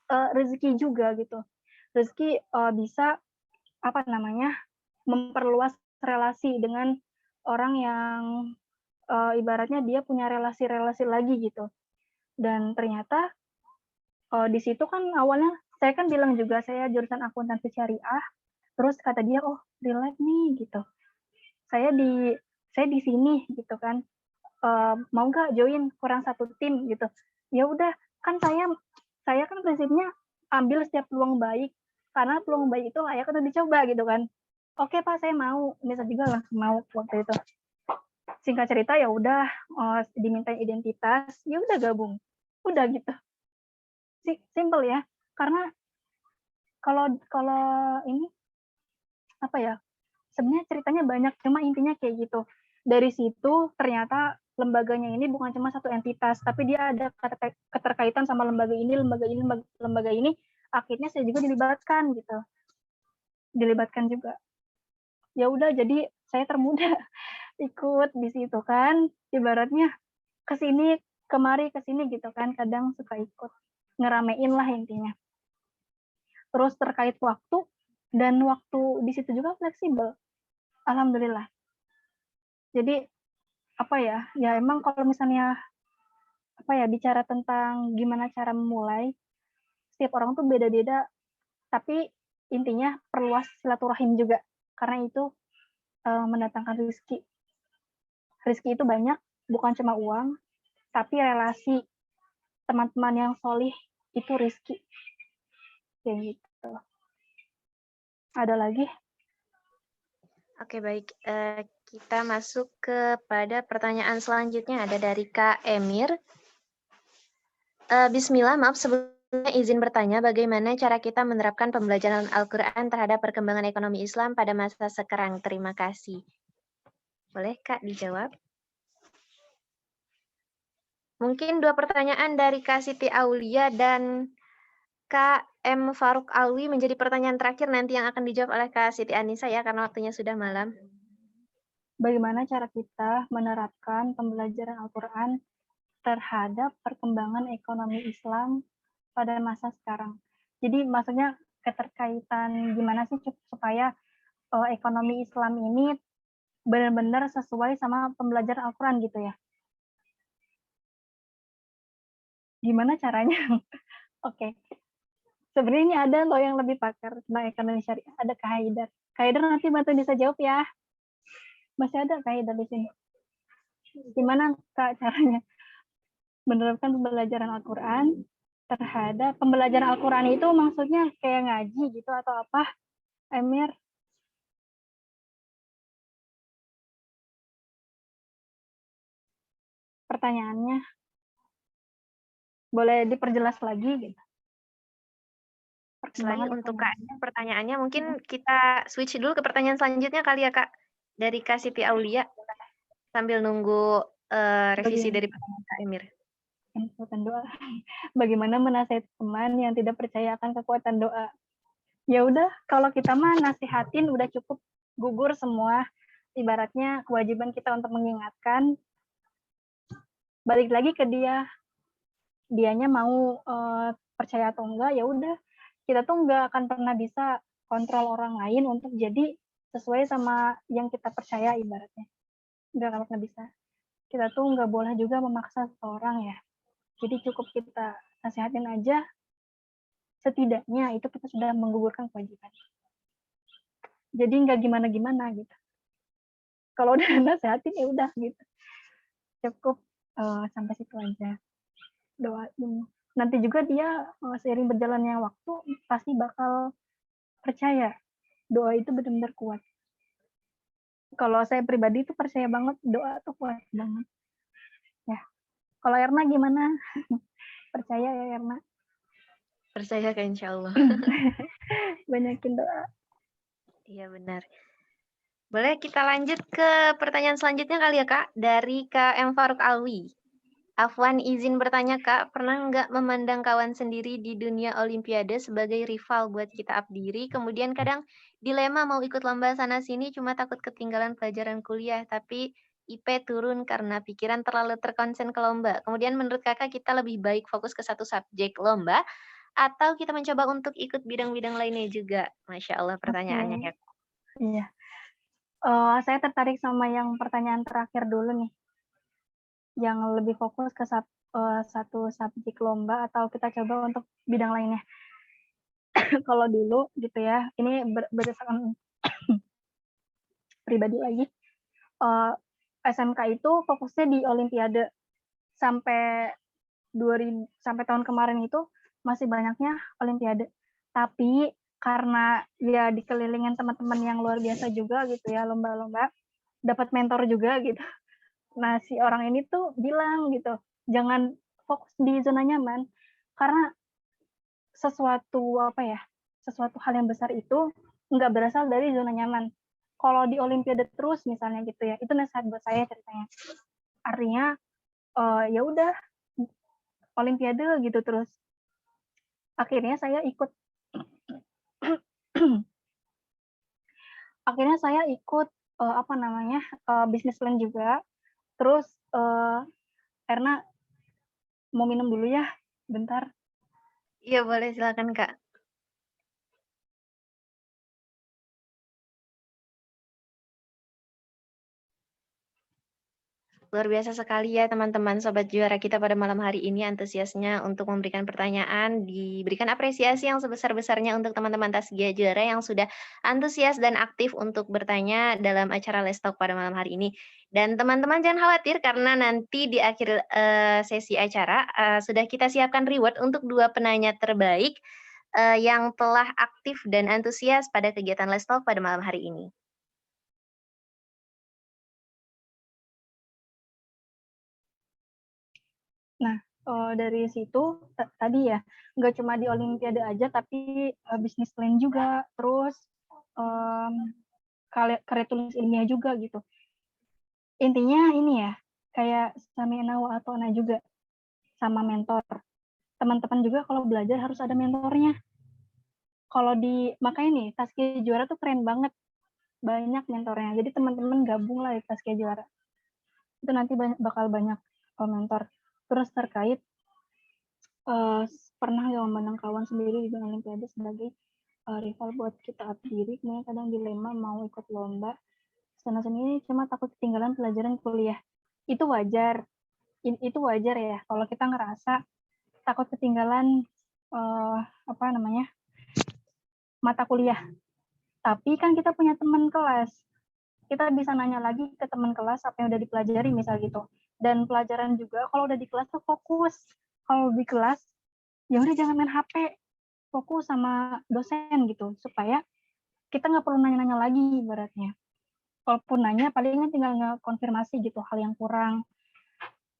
rezeki juga gitu. Rezeki bisa apa namanya memperluas relasi dengan orang yang ibaratnya dia punya relasi-relasi lagi gitu. Dan ternyata di situ kan awalnya saya kan bilang juga saya jurusan akuntansi syariah. Terus kata dia, oh relate nih gitu. Saya di sini gitu kan. Mau nggak join kurang satu tim gitu. Ya udah, kan saya kan prinsipnya ambil setiap peluang baik, karena peluang baik itu layak untuk dicoba gitu kan. Oke Pak, saya mau. Bisa juga langsung mau waktu itu. Singkat cerita ya udah, diminta identitas, ya udah gabung. Udah gitu. Simple ya. Karena kalau ini apa ya? Sebenarnya ceritanya banyak, cuma intinya kayak gitu. Dari situ ternyata lembaganya ini bukan cuma satu entitas, tapi dia ada keterkaitan sama lembaga ini. Akhirnya saya juga dilibatkan gitu. Dilibatkan juga. Ya udah, jadi saya termuda ikut di situ kan. Ibaratnya kesini kemari kesini gitu kan, kadang suka ikut ngeramein lah intinya. Terus terkait waktu, dan waktu di situ juga fleksibel, alhamdulillah. Jadi apa ya, ya emang kalau misalnya apa ya bicara tentang gimana cara memulai, setiap orang tuh beda-beda, tapi intinya perluas silaturahim juga, karena itu mendatangkan rezeki. Rezeki itu banyak, bukan cuma uang, tapi relasi teman-teman yang solih itu rezeki. Kayak gitu. Ada lagi? Oke, baik. Kita masuk kepada pertanyaan selanjutnya. Ada dari Kak Emir. Bismillah, maaf sebelumnya izin bertanya, bagaimana cara kita menerapkan pembelajaran Al-Quran terhadap perkembangan ekonomi Islam pada masa sekarang? Terima kasih. Boleh Kak dijawab? Mungkin 2 pertanyaan dari Kak Siti Aulia dan Kak M. Faruk Alwi menjadi pertanyaan terakhir nanti yang akan dijawab oleh Kak Siti Anissa ya, karena waktunya sudah malam. Bagaimana cara kita menerapkan pembelajaran Al-Quran terhadap perkembangan ekonomi Islam pada masa sekarang? Jadi maksudnya keterkaitan gimana sih supaya ekonomi Islam ini benar-benar sesuai sama pembelajaran Al-Quran gitu ya? Gimana caranya? Oke. Sebenarnya ini ada loh yang lebih pakar tentang ekonomi syariah, ada Kak Haidar. Kak Haidar nanti bantu bisa jawab ya. Masih ada Kak Haidar di sini. Gimana Kak caranya menerapkan pembelajaran Al-Quran terhadap pembelajaran Al-Quran itu maksudnya kayak ngaji gitu atau apa, Emir? Pertanyaannya boleh diperjelas lagi gitu. Selain Perkembangan untuk ekonomi. Kak, pertanyaannya mungkin kita switch dulu ke pertanyaan selanjutnya kali ya Kak, dari Kak Siti Aulia, sambil nunggu revisi dari pertanyaan Kak Emir. Kekuatan doa. Bagaimana menasihati teman yang tidak percaya akan kekuatan doa? Ya udah, kalau kita mah nasihatin udah cukup, gugur semua. Ibaratnya kewajiban kita untuk mengingatkan, balik lagi ke dia, dianya mau percaya atau enggak, ya udah, kita tuh enggak akan pernah bisa kontrol orang lain untuk jadi sesuai sama yang kita percaya, ibaratnya enggak akan pernah bisa. Kita tuh enggak boleh juga memaksa seseorang ya, jadi cukup kita nasihatin aja, setidaknya itu kita sudah menggugurkan kewajiban. Jadi enggak gimana-gimana gitu. Kalau udah nasihatin ya udah gitu, cukup sampai situ aja doain. Nanti juga dia seiring berjalannya waktu pasti bakal percaya doa itu benar-benar kuat. Kalau saya pribadi itu percaya banget doa tuh kuat banget. Ya. Kalau Erna gimana? Percaya ya Erna? Percaya Kak insya Allah. Banyakin doa. Iya benar. Boleh kita lanjut ke pertanyaan selanjutnya kali ya Kak, dari Kak M. Faruk Alwi. Afwan izin bertanya Kak, pernah nggak memandang kawan sendiri di dunia Olimpiade sebagai rival buat kita up diri, kemudian kadang dilema mau ikut lomba sana-sini cuma takut ketinggalan pelajaran kuliah, tapi IP turun karena pikiran terlalu terkonsen ke lomba. Kemudian menurut kakak kita lebih baik fokus ke satu subjek lomba, atau kita mencoba untuk ikut bidang-bidang lainnya juga? Masya Allah pertanyaannya ya. Iya. Saya tertarik sama yang pertanyaan terakhir dulu nih. Yang lebih fokus ke satu subjek lomba atau kita coba untuk bidang lainnya. Kalau dulu gitu ya, ini berdasarkan pribadi lagi, SMK itu fokusnya di Olimpiade sampai sampai tahun kemarin itu masih banyaknya Olimpiade. Tapi karena ya dikelilingin teman-teman yang luar biasa juga gitu ya, lomba-lomba, dapat mentor juga gitu. Nah, si orang ini tuh bilang gitu, jangan fokus di zona nyaman, karena sesuatu hal yang besar itu nggak berasal dari zona nyaman. Kalau di Olimpiade terus misalnya gitu ya, itu nasihat buat saya ceritanya. Artinya ya udah Olimpiade gitu terus. Akhirnya saya ikut bisnis plan juga. Terus Erna mau minum dulu ya, bentar. Iya boleh silakan Kak. Luar biasa sekali ya teman-teman sobat juara kita pada malam hari ini, antusiasnya untuk memberikan pertanyaan, diberikan apresiasi yang sebesar-besarnya untuk teman-teman Tasgia Juara yang sudah antusias dan aktif untuk bertanya dalam acara Let's Talk pada malam hari ini. Dan teman-teman jangan khawatir karena nanti di akhir sesi acara sudah kita siapkan reward untuk 2 penanya terbaik yang telah aktif dan antusias pada kegiatan Let's Talk pada malam hari ini. Nah, dari situ tadi ya, nggak cuma di Olimpiade aja, tapi bisnis plan juga, terus karya tulis ilmiah juga gitu. Intinya ini ya, kayak stamina wa atona juga, sama mentor. Teman-teman juga kalau belajar harus ada mentornya. Kalau makanya nih, Taskia Juara tuh keren banget, banyak mentornya. Jadi teman-teman gabung lah di Taskia Juara. Itu nanti bakal banyak mentor. Terus terkait pernah nggak memandang kawan sendiri di dunia Olimpiade sebagai rival buat kita up diri, kemudian kadang dilema mau ikut lomba sana sini cuma takut ketinggalan pelajaran kuliah. Itu wajar ya kalau kita ngerasa takut ketinggalan apa namanya, mata kuliah. Tapi kan kita punya teman kelas. Kita bisa nanya lagi ke teman kelas apa yang udah dipelajari misal gitu. Dan pelajaran juga kalau udah di kelas tuh fokus. Kalau di kelas ya udah jangan main HP, fokus sama dosen gitu supaya kita nggak perlu nanya-nanya lagi ibaratnya. Kalaupun nanya palingan tinggal ngekonfirmasi gitu hal yang kurang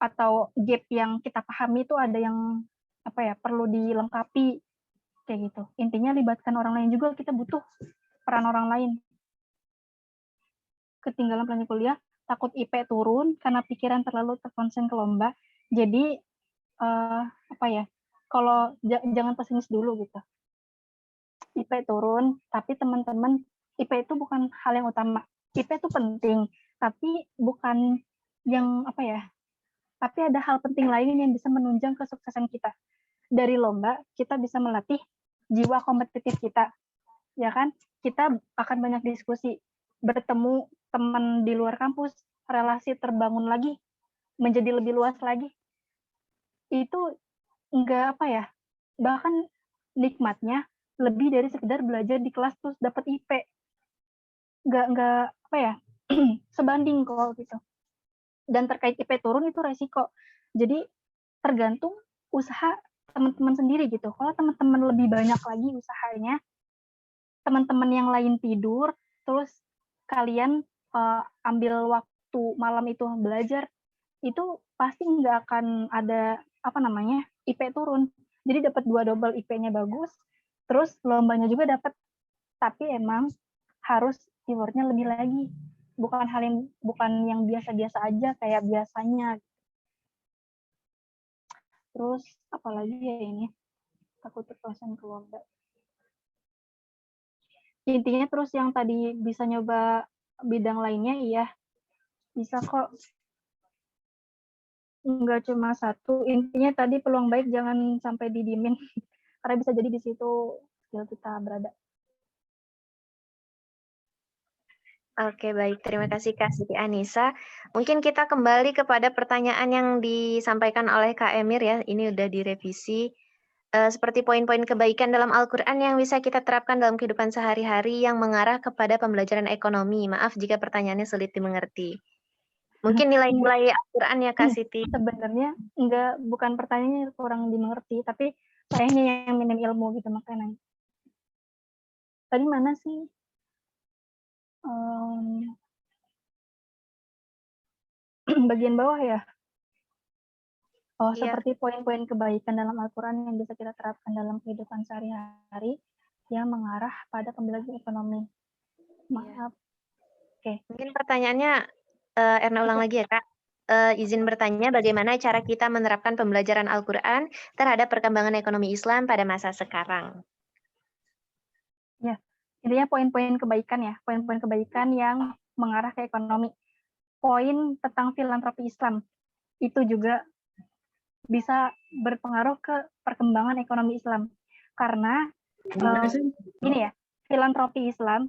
atau gap yang kita pahami itu ada yang apa ya perlu dilengkapi kayak gitu. Intinya libatkan orang lain juga, kita butuh peran orang lain. Ketinggalan planning kuliah, takut IP turun karena pikiran terlalu terkonsen ke lomba. Jadi apa ya? Kalau jangan pesimis dulu gitu. IP turun, tapi teman-teman IP itu bukan hal yang utama. IP itu penting, tapi bukan yang apa ya? Tapi ada hal penting lain yang bisa menunjang kesuksesan kita. Dari lomba, kita bisa melatih jiwa kompetitif kita. Ya kan? Kita akan banyak diskusi, bertemu teman di luar kampus, relasi terbangun lagi, menjadi lebih luas lagi. Itu enggak apa ya? Bahkan nikmatnya lebih dari sekedar belajar di kelas terus dapat IP. Enggak apa ya? Sebanding kalau gitu. Dan terkait IP turun itu resiko. Jadi tergantung usaha teman-teman sendiri gitu. Kalau teman-teman lebih banyak lagi usahanya, teman-teman yang lain tidur, terus kalian ambil waktu malam itu belajar, itu pasti nggak akan ada apa namanya IP turun. Jadi dapat 2 double IP-nya bagus, terus lombanya juga dapat. Tapi emang harus keyword-nya lebih lagi. Bukan yang biasa-biasa aja kayak biasanya. Terus apalagi ya ini takut terkonsen ke lomba. Intinya terus yang tadi bisa nyoba bidang lainnya, iya bisa kok. Enggak cuma satu. Intinya tadi peluang baik jangan sampai didiemin. Karena bisa jadi di situ skill kita berada. Oke, baik. Terima kasih Kak Siti Anissa. Mungkin kita kembali kepada pertanyaan yang disampaikan oleh Kak Emir ya. Ini udah direvisi. Seperti poin-poin kebaikan dalam Al-Quran yang bisa kita terapkan dalam kehidupan sehari-hari yang mengarah kepada pembelajaran ekonomi. Maaf jika pertanyaannya sulit dimengerti. Mungkin nilai-nilai Al-Quran ya Kak Siti. Sebenarnya bukan pertanyaannya kurang dimengerti, tapi sayangnya yang minim ilmu gitu makanya. Tadi mana sih? Bagian bawah ya? Oh, Iya. seperti poin-poin kebaikan dalam Al-Quran yang bisa kita terapkan dalam kehidupan sehari-hari yang mengarah pada pembelajaran ekonomi. Maaf. Oke. Mungkin pertanyaannya Erna ulang lagi ya Kak. Izin bertanya bagaimana cara kita menerapkan pembelajaran Al-Quran terhadap perkembangan ekonomi Islam pada masa sekarang. Ya, intinya poin-poin kebaikan ya, poin-poin kebaikan yang mengarah ke ekonomi. Poin tentang filantropi Islam itu juga bisa berpengaruh ke perkembangan ekonomi Islam. Karena ini ya, filantropi Islam,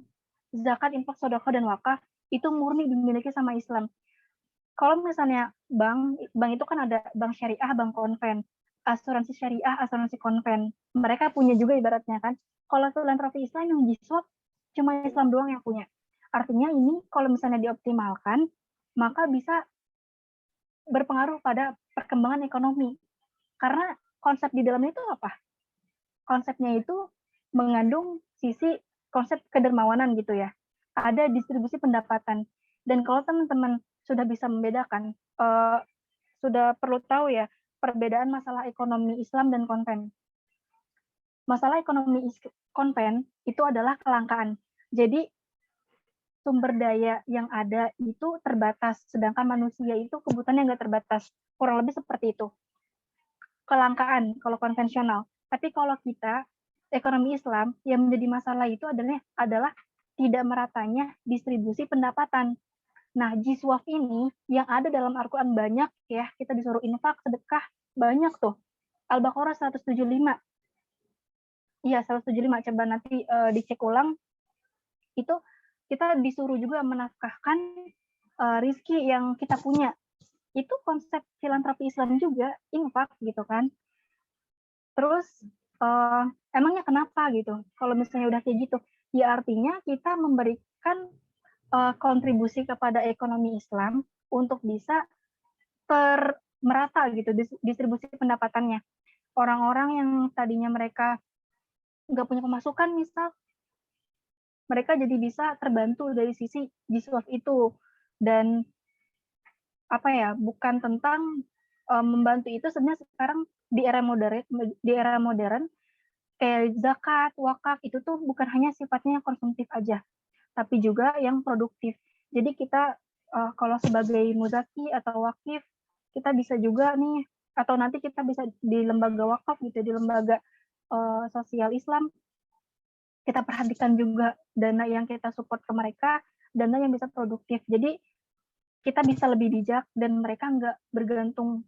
zakat, infak, sedekah, dan wakaf itu murni dimiliki sama Islam. Kalau misalnya bank itu kan ada bank syariah, bank konven, asuransi syariah, asuransi konven. Mereka punya juga ibaratnya kan. Kalau filantropi Islam yang jiswab cuma Islam doang yang punya. Artinya ini kalau misalnya dioptimalkan, maka bisa berpengaruh pada perkembangan ekonomi. Karena konsep di dalamnya itu apa? Konsepnya itu mengandung sisi konsep kedermawanan gitu ya. Ada distribusi pendapatan. Dan kalau teman-teman sudah bisa membedakan, sudah perlu tahu ya, perbedaan masalah ekonomi Islam dan konven. Masalah ekonomi konven itu adalah kelangkaan. Jadi sumber daya yang ada itu terbatas, sedangkan manusia itu kebutuhannya nggak terbatas. Kurang lebih seperti itu. Kelangkaan kalau konvensional. Tapi kalau kita, ekonomi Islam, yang menjadi masalah itu adalah tidak meratanya distribusi pendapatan. Nah, jiswaf ini yang ada dalam Al-Quran banyak ya, kita disuruh infak, sedekah, banyak tuh. Al-Baqarah 175. Iya, 175. Coba nanti dicek ulang. Itu kita disuruh juga menafkahkan rizki yang kita punya. Itu konsep filantropi Islam juga, infak gitu kan. Terus emangnya kenapa gitu? Kalau misalnya udah kayak gitu, ya artinya kita memberikan kontribusi kepada ekonomi Islam untuk bisa merata gitu distribusi pendapatannya. Orang-orang yang tadinya mereka nggak punya pemasukan misal, mereka jadi bisa terbantu dari sisi G12 itu. Dan apa ya, bukan tentang membantu itu sebenarnya sekarang di era modern kayak zakat, wakaf itu tuh bukan hanya sifatnya konsumtif aja, tapi juga yang produktif. Jadi kita kalau sebagai muzaki atau wakif, kita bisa juga nih, atau nanti kita bisa di lembaga wakaf gitu, di lembaga sosial Islam, kita perhatikan juga dana yang kita support ke mereka, dana yang bisa produktif. Jadi kita bisa lebih bijak dan mereka nggak bergantung.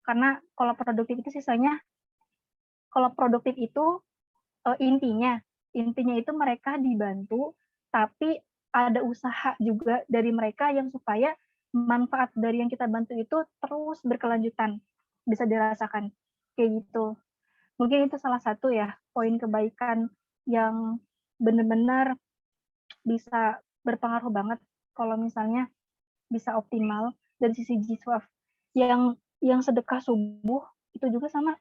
Karena kalau produktif itu sisanya, kalau produktif itu intinya itu mereka dibantu, tapi ada usaha juga dari mereka yang supaya manfaat dari yang kita bantu itu terus berkelanjutan, bisa dirasakan kayak gitu. Mungkin itu salah satu ya poin kebaikan yang benar-benar bisa berpengaruh banget kalau misalnya bisa optimal dari sisi G12. Yang sedekah subuh itu juga sama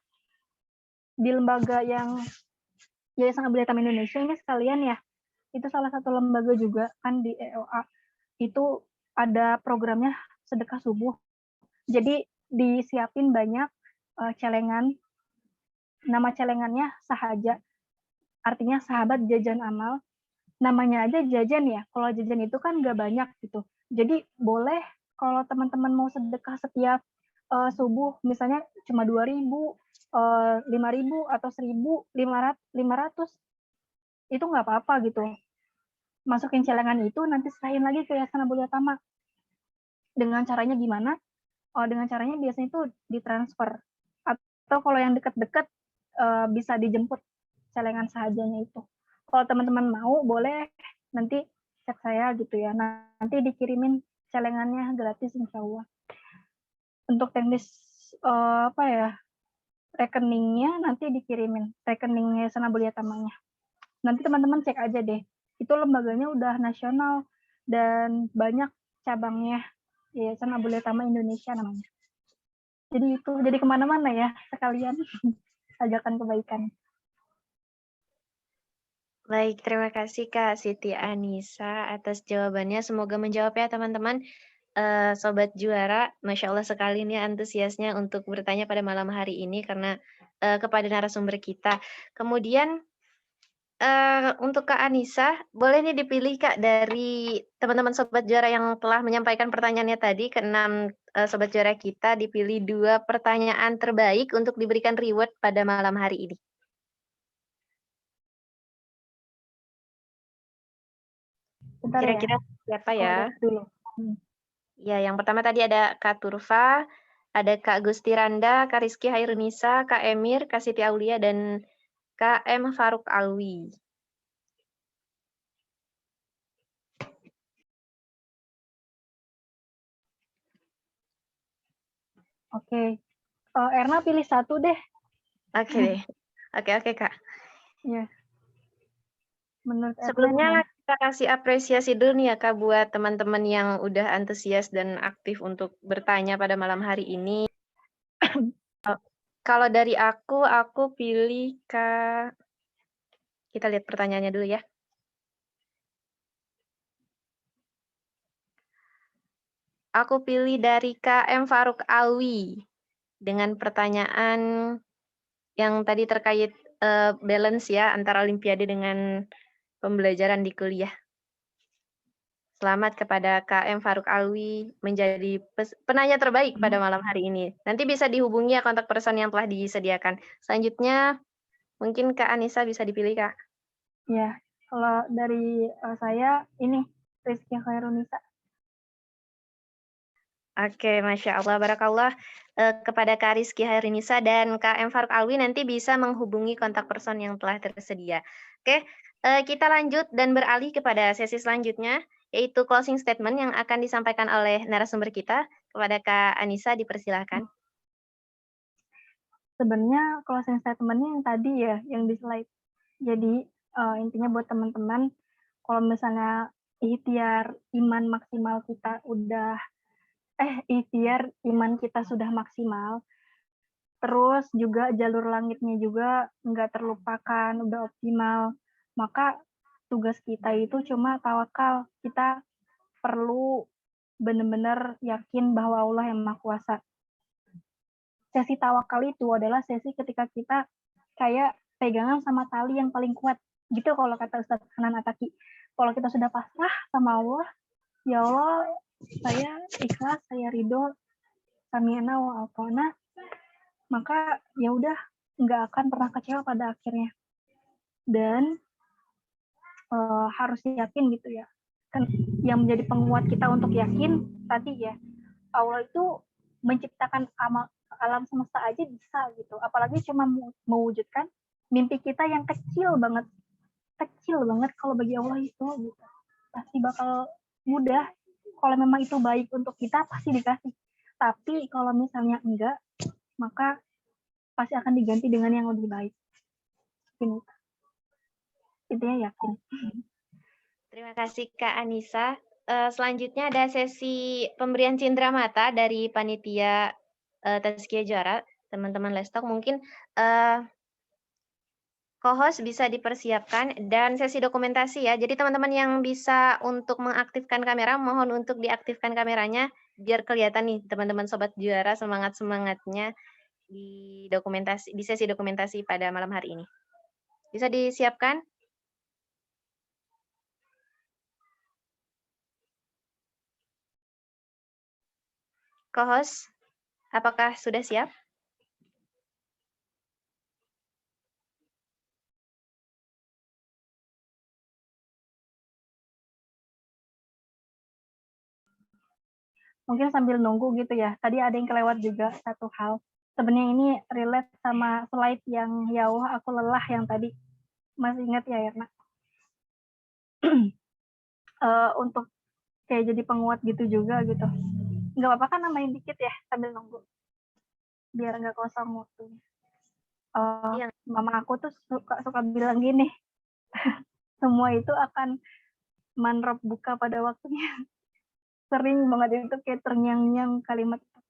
di lembaga yang Yayasan Abu Dhatam Indonesia ini sekalian ya, itu salah satu lembaga juga kan di EOA, itu ada programnya sedekah subuh. Jadi disiapin banyak celengan, nama celengannya Sahaja, artinya sahabat jajan amal. Namanya aja jajan ya, kalau jajan itu kan nggak banyak gitu. Jadi boleh kalau teman-teman mau sedekah setiap subuh, misalnya cuma 2.000, 5.000 atau 1.500, itu nggak apa-apa gitu. Masukin celengan itu, nanti serahin lagi ke Yayasan Abu Tama. Dengan caranya gimana? Dengan caranya biasanya itu ditransfer. Atau kalau yang dekat-dekat bisa dijemput celengan sahajanya itu. Kalau teman-teman mau, boleh nanti chat saya gitu ya. Nanti dikirimin celengannya gratis insya Allah. Untuk teknis apa ya, rekeningnya nanti dikirimin, rekening Yayasan Abu Tamanya. Nanti teman-teman cek aja deh. Itu lembaganya udah nasional dan banyak cabangnya, Yayasan Abu Tama Indonesia namanya. Jadi itu, jadi kemana-mana ya sekalian ajakan kebaikan. Baik, terima kasih Kak Siti Anisa atas jawabannya. Semoga menjawab ya teman-teman. Sobat Juara, Masya Allah sekali nih antusiasnya untuk bertanya pada malam hari ini karena kepada narasumber kita. Kemudian untuk Kak Anisa, boleh nih dipilih Kak dari teman-teman Sobat Juara yang telah menyampaikan pertanyaannya tadi, ke-6 Sobat Juara kita dipilih 2 pertanyaan terbaik untuk diberikan reward pada malam hari ini. Kira-kira siapa ya? Dulu. Ya, yang pertama tadi ada Kak Turfa, ada Kak Gusti Randa, Kak Rizky Hairunisa, Kak Emir, Kak Siti Aulia, dan Kak M. Faruk Alwi. Oke. Erna pilih satu deh. Oke deh. Oke Kak. Ya. Menurut Sebelumnya kita kasih apresiasi dulu nih ya Kak buat teman-teman yang udah antusias dan aktif untuk bertanya pada malam hari ini. Kalau dari aku pilih Kak. Kita lihat pertanyaannya dulu ya. Aku pilih dari Kak M. Faruk Alwi dengan pertanyaan yang tadi terkait balance ya antara olimpiade dengan pembelajaran di kuliah. Selamat kepada KM Faruk Alwi menjadi penanya terbaik pada malam hari ini. Nanti bisa dihubungi ya kontak person yang telah disediakan. Selanjutnya mungkin Kak Anissa bisa dipilih Kak. Ya, kalau dari saya ini Rizky Hairunisa. Oke, Masya Allah, Barakallah. Kepada Kak Rizky Hairunisa dan KM Faruk Alwi nanti bisa menghubungi kontak person yang telah tersedia. Oke, kita lanjut dan beralih kepada sesi selanjutnya, yaitu closing statement yang akan disampaikan oleh narasumber kita. Kepada Kak Anissa, dipersilakan. Sebenarnya closing statement-nya yang tadi ya, yang di slide. Jadi, intinya buat teman-teman, kalau misalnya ikhtiar iman maksimal kita udah ikhtiar iman kita sudah maksimal, terus juga jalur langitnya juga nggak terlupakan, udah optimal, maka tugas kita itu cuma tawakal. Kita perlu benar-benar yakin bahwa Allah yang Maha Kuasa. Sesi tawakal itu adalah sesi ketika kita kayak pegangan sama tali yang paling kuat. Gitu kalau kata Ustadz Hanan Ataki. Kalau kita sudah pasrah sama Allah, ya Allah, saya ikhlas, saya ridho, sami'na wa ata'na, maka ya udah nggak akan pernah kecewa pada akhirnya. Dan harus yakin gitu ya. Kan yang menjadi penguat kita untuk yakin tadi ya, Allah itu menciptakan alam semesta aja bisa gitu. Apalagi cuma mewujudkan mimpi kita yang kecil banget kalau bagi Allah itu gitu. Pasti bakal mudah. Kalau memang itu baik untuk kita pasti dikasih. Tapi kalau misalnya enggak, maka pasti akan diganti dengan yang lebih baik. Ini intinya yakin. Terima kasih Kak Anissa. Selanjutnya ada sesi pemberian cindera mata dari panitia Tazkiyah Juara, teman-teman Lestok. Mungkin co-host bisa dipersiapkan dan sesi dokumentasi ya. Jadi teman-teman yang bisa untuk mengaktifkan kamera, mohon untuk diaktifkan kameranya biar kelihatan nih teman-teman Sobat Juara semangat-semangatnya di sesi dokumentasi pada malam hari ini. Bisa disiapkan? Co-host, apakah sudah siap? Mungkin sambil nunggu gitu ya. Tadi ada yang kelewat juga satu hal. Sebenarnya ini relate sama slide yang ya Allah aku lelah yang tadi. Masih ingat ya Erna? Untuk kayak jadi penguat gitu juga gitu. Nggak apa-apa kan nambahin dikit ya sambil nunggu. Biar nggak kosong waktunya. Iya. Mama aku tuh suka bilang gini, semua itu akan manrab buka pada waktunya. Sering banget itu kayak terngiang-ngiang kalimat itu.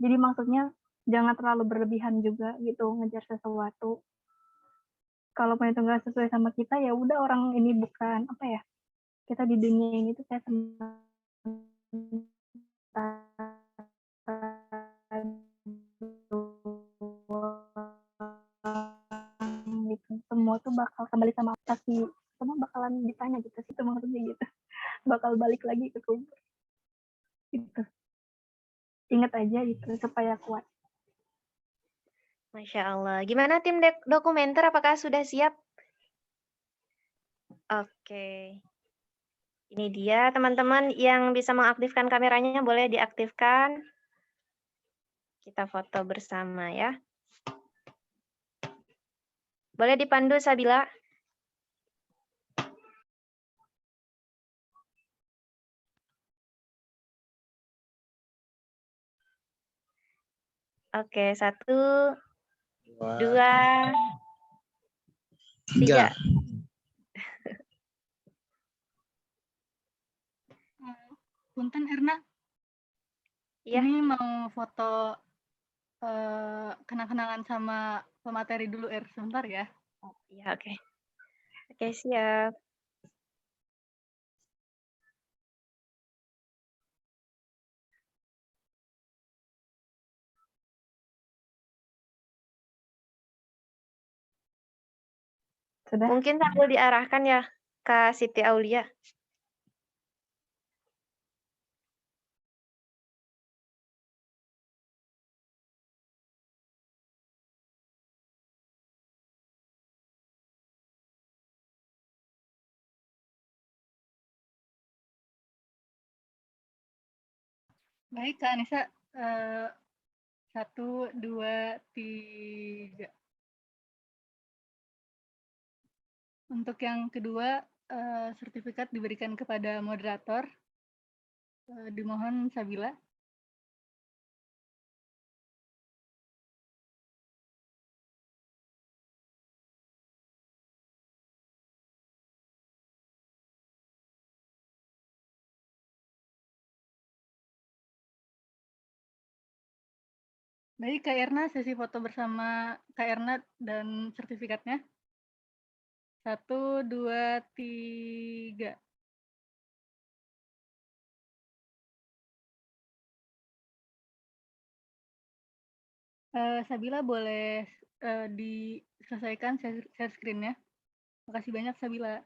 Jadi maksudnya jangan terlalu berlebihan juga gitu ngejar sesuatu. Kalau itu nggak sesuai sama kita ya udah, orang ini bukan apa ya, kita di dunia ini tuh kayak gitu. Semua tuh bakal kembali sama tapi semua bakalan ditanya gitu sih, itu maksudnya gitu. Bakal balik lagi ke kubur. Gitu. Ingat aja itu supaya kuat. Masya Allah. Gimana tim dokumenter? Apakah sudah siap? Oke. Ini dia teman-teman yang bisa mengaktifkan kameranya boleh diaktifkan. Kita foto bersama ya. Boleh dipandu Sabila? Oke, 1, 2, 3. Punten Erna. Iya. Ini mau foto kenang-kenangan sama pemateri dulu sebentar ya. Iya, oke. Oke, siap. Sudah? Mungkin sambil diarahkan ya Kak Siti Aulia. Baik Kak Anissa, 1, 2, 3. Untuk yang kedua, sertifikat diberikan kepada moderator. Dimohon Sabila. Baik, Kak Erna, sesi foto bersama Kak Erna dan sertifikatnya. 1, 2, 3. Sabila boleh diselesaikan share screen-nya. Makasih banyak, Sabila.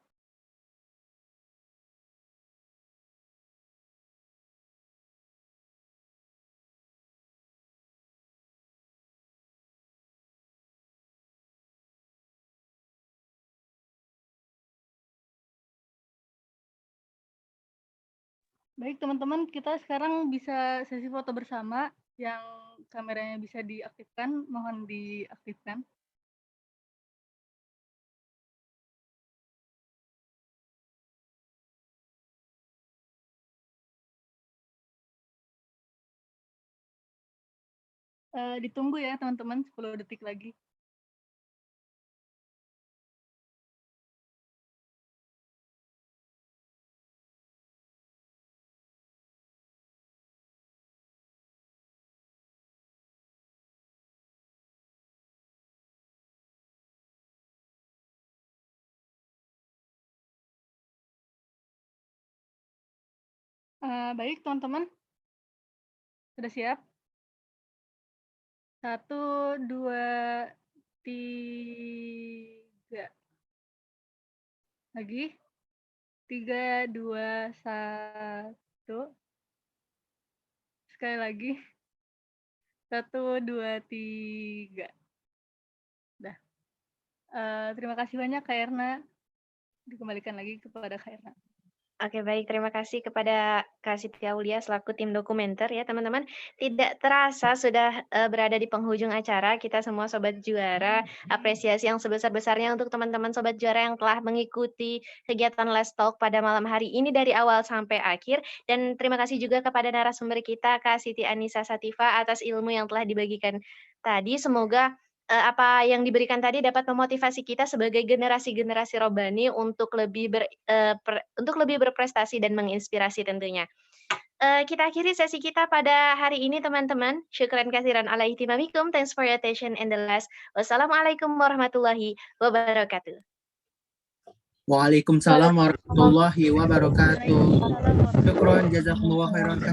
Baik, teman-teman, kita sekarang bisa sesi foto bersama. Yang kameranya bisa diaktifkan, mohon diaktifkan. Ditunggu ya, teman-teman, 10 detik lagi. Baik, teman-teman. Sudah siap? 1, 2, 3. Lagi. 3, 2, 1. Sekali lagi. 1, 2, 3. Udah. Terima kasih banyak, Kak Erna. Dikembalikan lagi kepada Kak Erna. Oke, baik. Terima kasih kepada Kak Siti Aulia selaku tim dokumenter ya, teman-teman. Tidak terasa sudah berada di penghujung acara. Kita semua Sobat Juara, apresiasi yang sebesar-besarnya untuk teman-teman Sobat Juara yang telah mengikuti kegiatan Let's Talk pada malam hari ini dari awal sampai akhir. Dan terima kasih juga kepada narasumber kita, Kak Siti Anisa Satifah, atas ilmu yang telah dibagikan tadi. Semoga apa yang diberikan tadi dapat memotivasi kita sebagai generasi-generasi Robani untuk lebih berprestasi dan menginspirasi tentunya. Kita akhiri sesi kita pada hari ini, teman-teman. Syukran katsiran ala ihtimamikum. Thanks for your attention and the last. Wassalamualaikum warahmatullahi wabarakatuh. Waalaikumsalam warahmatullahi wabarakatuh. Waalaikumsalam warahmatullahi Syukron, jazakumullah khairan.